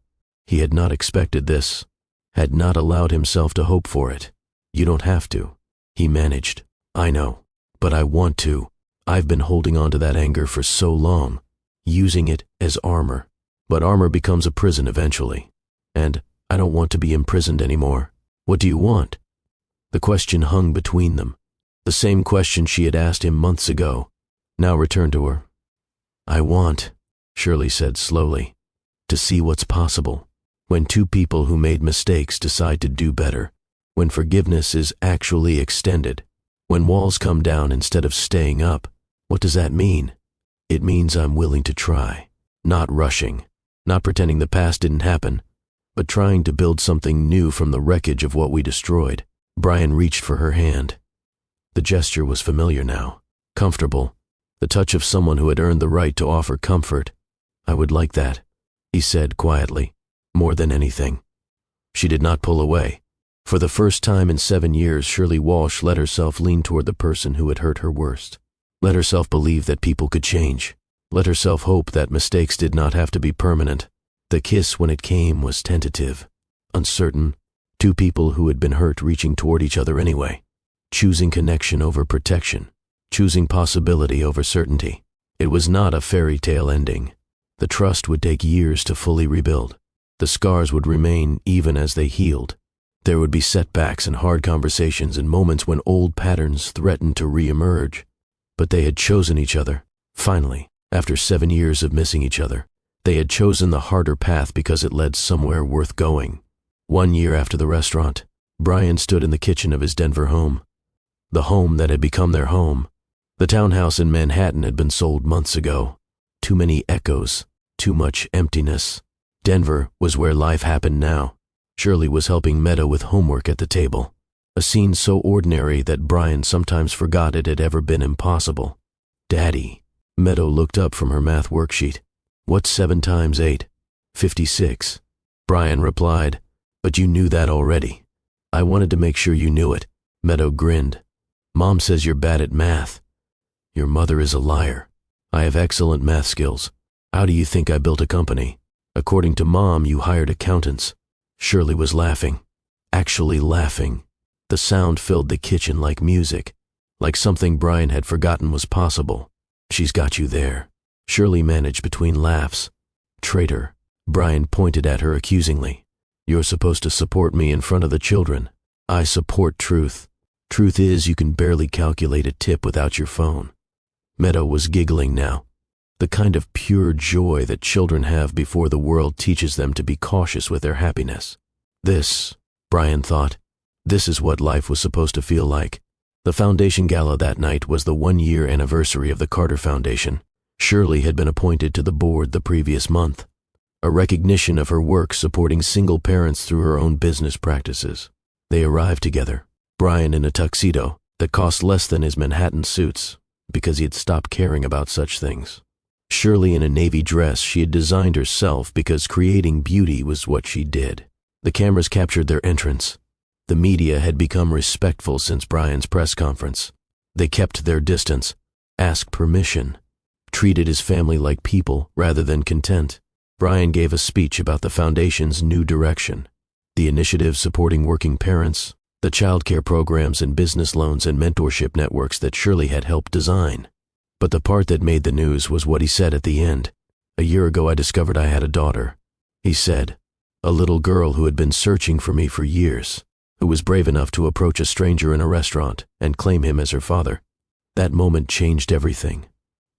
He had not expected this, had not allowed himself to hope for it. "You don't have to," he managed. "I know, but I want to. I've been holding on to that anger for so long, using it as armor. But armor becomes a prison eventually. And I don't want to be imprisoned anymore. What do you want?" The question hung between them. The same question she had asked him months ago, now returned to her. "I want," Shirley said slowly, "to see what's possible. When two people who made mistakes decide to do better. When forgiveness is actually extended. When walls come down instead of staying up. What does that mean? It means I'm willing to try. Not rushing. Not pretending the past didn't happen. But trying to build something new from the wreckage of what we destroyed." Brian reached for her hand. The gesture was familiar now. Comfortable. The touch of someone who had earned the right to offer comfort. "I would like that," he said quietly. "More than anything." She did not pull away. For the first time in 7 years, Shirley Walsh let herself lean toward the person who had hurt her worst. Let herself believe that people could change. Let herself hope that mistakes did not have to be permanent. The kiss, when it came, was tentative, uncertain, two people who had been hurt reaching toward each other anyway, choosing connection over protection, choosing possibility over certainty. It was not a fairy tale ending. The trust would take years to fully rebuild. The scars would remain even as they healed. There would be setbacks and hard conversations and moments when old patterns threatened to re-emerge. But they had chosen each other. Finally, after 7 years of missing each other, they had chosen the harder path because it led somewhere worth going. 1 year after the restaurant, Brian stood in the kitchen of his Denver home. The home that had become their home. The townhouse in Manhattan had been sold months ago. Too many echoes, too much emptiness. Denver was where life happened now. Shirley was helping Meadow with homework at the table, a scene so ordinary that Brian sometimes forgot it had ever been impossible. "Daddy." Meadow looked up from her math worksheet. "What's 7 times 8? 56. Brian replied, "But you knew that already." "I wanted to make sure you knew it." Meadow grinned. "Mom says you're bad at math." "Your mother is a liar. I have excellent math skills. How do you think I built a company? According to Mom, you hired accountants." Shirley was laughing. Actually laughing. The sound filled the kitchen like music, like something Brian had forgotten was possible. "She's got you there." Shirley managed between laughs. "Traitor." Brian pointed at her accusingly. "You're supposed to support me in front of the children. I support truth. Truth is, you can barely calculate a tip without your phone." Meadow was giggling now. The kind of pure joy that children have before the world teaches them to be cautious with their happiness. This, Brian thought, this is what life was supposed to feel like. The foundation gala that night was the 1-year anniversary of the Carter Foundation. Shirley had been appointed to the board the previous month, a recognition of her work supporting single parents through her own business practices. They arrived together, Brian in a tuxedo that cost less than his Manhattan suits because he had stopped caring about such things. Shirley in a navy dress she had designed herself because creating beauty was what she did. The cameras captured their entrance. The media had become respectful since Brian's press conference. They kept their distance, asked permission, treated his family like people rather than content. Brian gave a speech about the foundation's new direction, the initiatives supporting working parents, the childcare programs and business loans and mentorship networks that Shirley had helped design. But the part that made the news was what he said at the end. "A year ago I discovered I had a daughter," he said, "a little girl who had been searching for me for years, who was brave enough to approach a stranger in a restaurant and claim him as her father. That moment changed everything."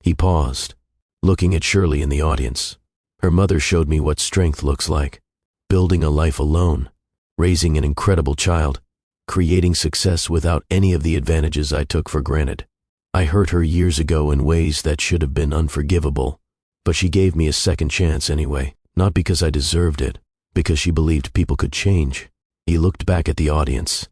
He paused, looking at Shirley in the audience. "Her mother showed me what strength looks like, building a life alone, raising an incredible child, creating success without any of the advantages I took for granted. I hurt her years ago in ways that should have been unforgivable, but she gave me a second chance anyway, not because I deserved it, because she believed people could change." He looked back at the audience.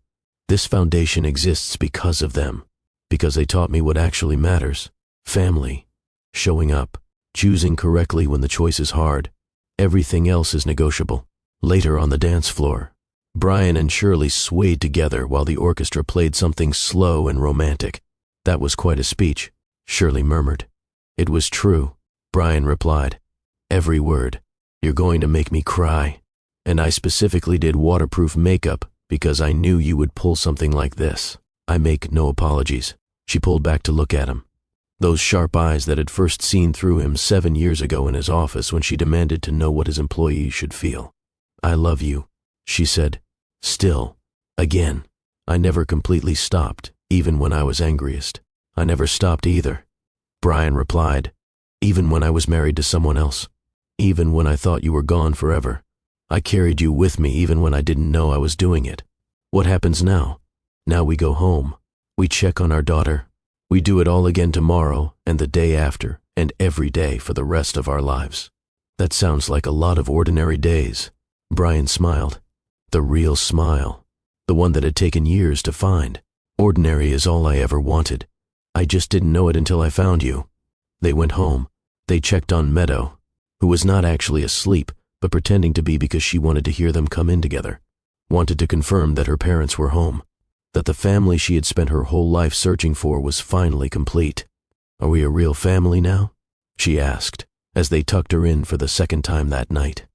"This foundation exists because of them, because they taught me what actually matters. Family, showing up, choosing correctly when the choice is hard. Everything else is negotiable." Later on the dance floor, Brian and Shirley swayed together while the orchestra played something slow and romantic. "That was quite a speech," Shirley murmured. "It was true," Brian replied. "Every word. You're going to make me cry. And I specifically did waterproof makeup because I knew you would pull something like this. I make no apologies." She pulled back to look at him. Those sharp eyes that had first seen through him 7 years ago in his office when she demanded to know what his employees should feel. "I love you," she said. "Still. Again. I never completely stopped. Even when I was angriest. I never stopped either." Brian replied, "Even when I was married to someone else. Even when I thought you were gone forever. I carried you with me even when I didn't know I was doing it. What happens now? Now we go home. We check on our daughter. We do it all again tomorrow and the day after and every day for the rest of our lives." "That sounds like a lot of ordinary days." Brian smiled. The real smile. The one that had taken years to find. "Ordinary is all I ever wanted. I just didn't know it until I found you." They went home. They checked on Meadow, who was not actually asleep, but pretending to be because she wanted to hear them come in together. Wanted to confirm that her parents were home, that the family she had spent her whole life searching for was finally complete. "Are we a real family now?" she asked, as they tucked her in for the second time that night.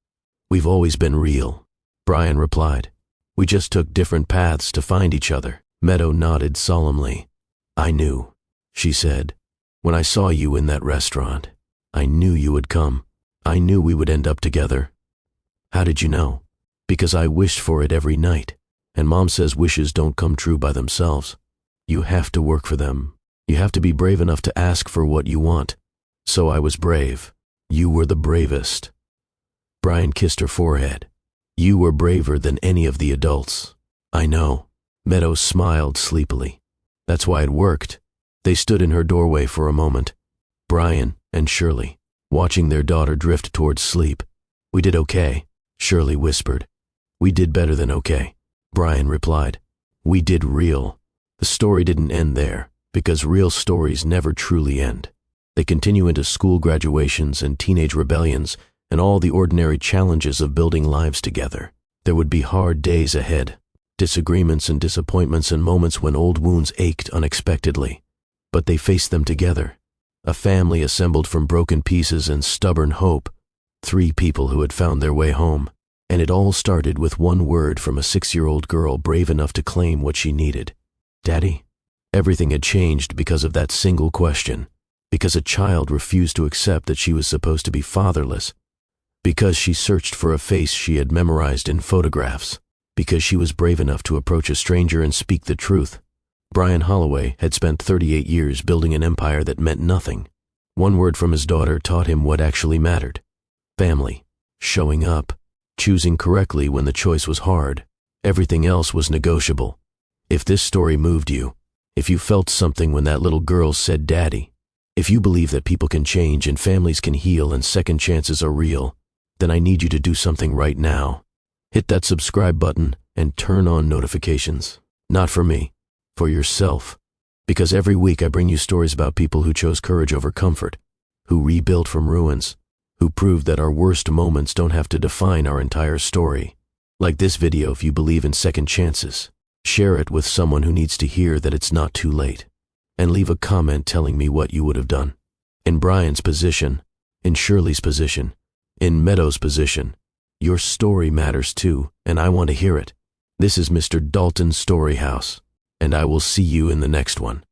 We've always been real, Brian replied. We just took different paths to find each other. Meadow nodded solemnly. I knew, she said. When I saw you in that restaurant, I knew you would come. I knew we would end up together. How did you know? Because I wished for it every night, and Mom says wishes don't come true by themselves. You have to work for them. You have to be brave enough to ask for what you want. So I was brave. You were the bravest. Brian kissed her forehead. You were braver than any of the adults. I know. Meadow smiled sleepily. That's why it worked. They stood in her doorway for a moment, Brian and Shirley, watching their daughter drift towards sleep. We did okay, Shirley whispered. We did better than okay, Brian replied. We did real. The story didn't end there, because real stories never truly end. They continue into school graduations and teenage rebellions and all the ordinary challenges of building lives together. There would be hard days ahead, disagreements and disappointments and moments when old wounds ached unexpectedly. But they faced them together, a family assembled from broken pieces and stubborn hope, 3 people who had found their way home. And it all started with one word from a 6-year-old girl brave enough to claim what she needed. Daddy? Everything had changed because of that single question, because a child refused to accept that she was supposed to be fatherless, because she searched for a face she had memorized in photographs, because she was brave enough to approach a stranger and speak the truth. Brian Holloway had spent 38 years building an empire that meant nothing. One word from his daughter taught him what actually mattered. Family, showing up, choosing correctly when the choice was hard. Everything else was negotiable. If this story moved you, if you felt something when that little girl said daddy, if you believe that people can change and families can heal and second chances are real, then I need you to do something right now. Hit that subscribe button and turn on notifications. Not for me, for yourself. Because every week I bring you stories about people who chose courage over comfort, who rebuilt from ruins, who proved that our worst moments don't have to define our entire story. Like this video if you believe in second chances. Share it with someone who needs to hear that it's not too late. And leave a comment telling me what you would have done. In Brian's position, in Shirley's position, in Meadow's position, your story matters too, and I want to hear it. This is Mr. Dalton's Story House, and I will see you in the next one.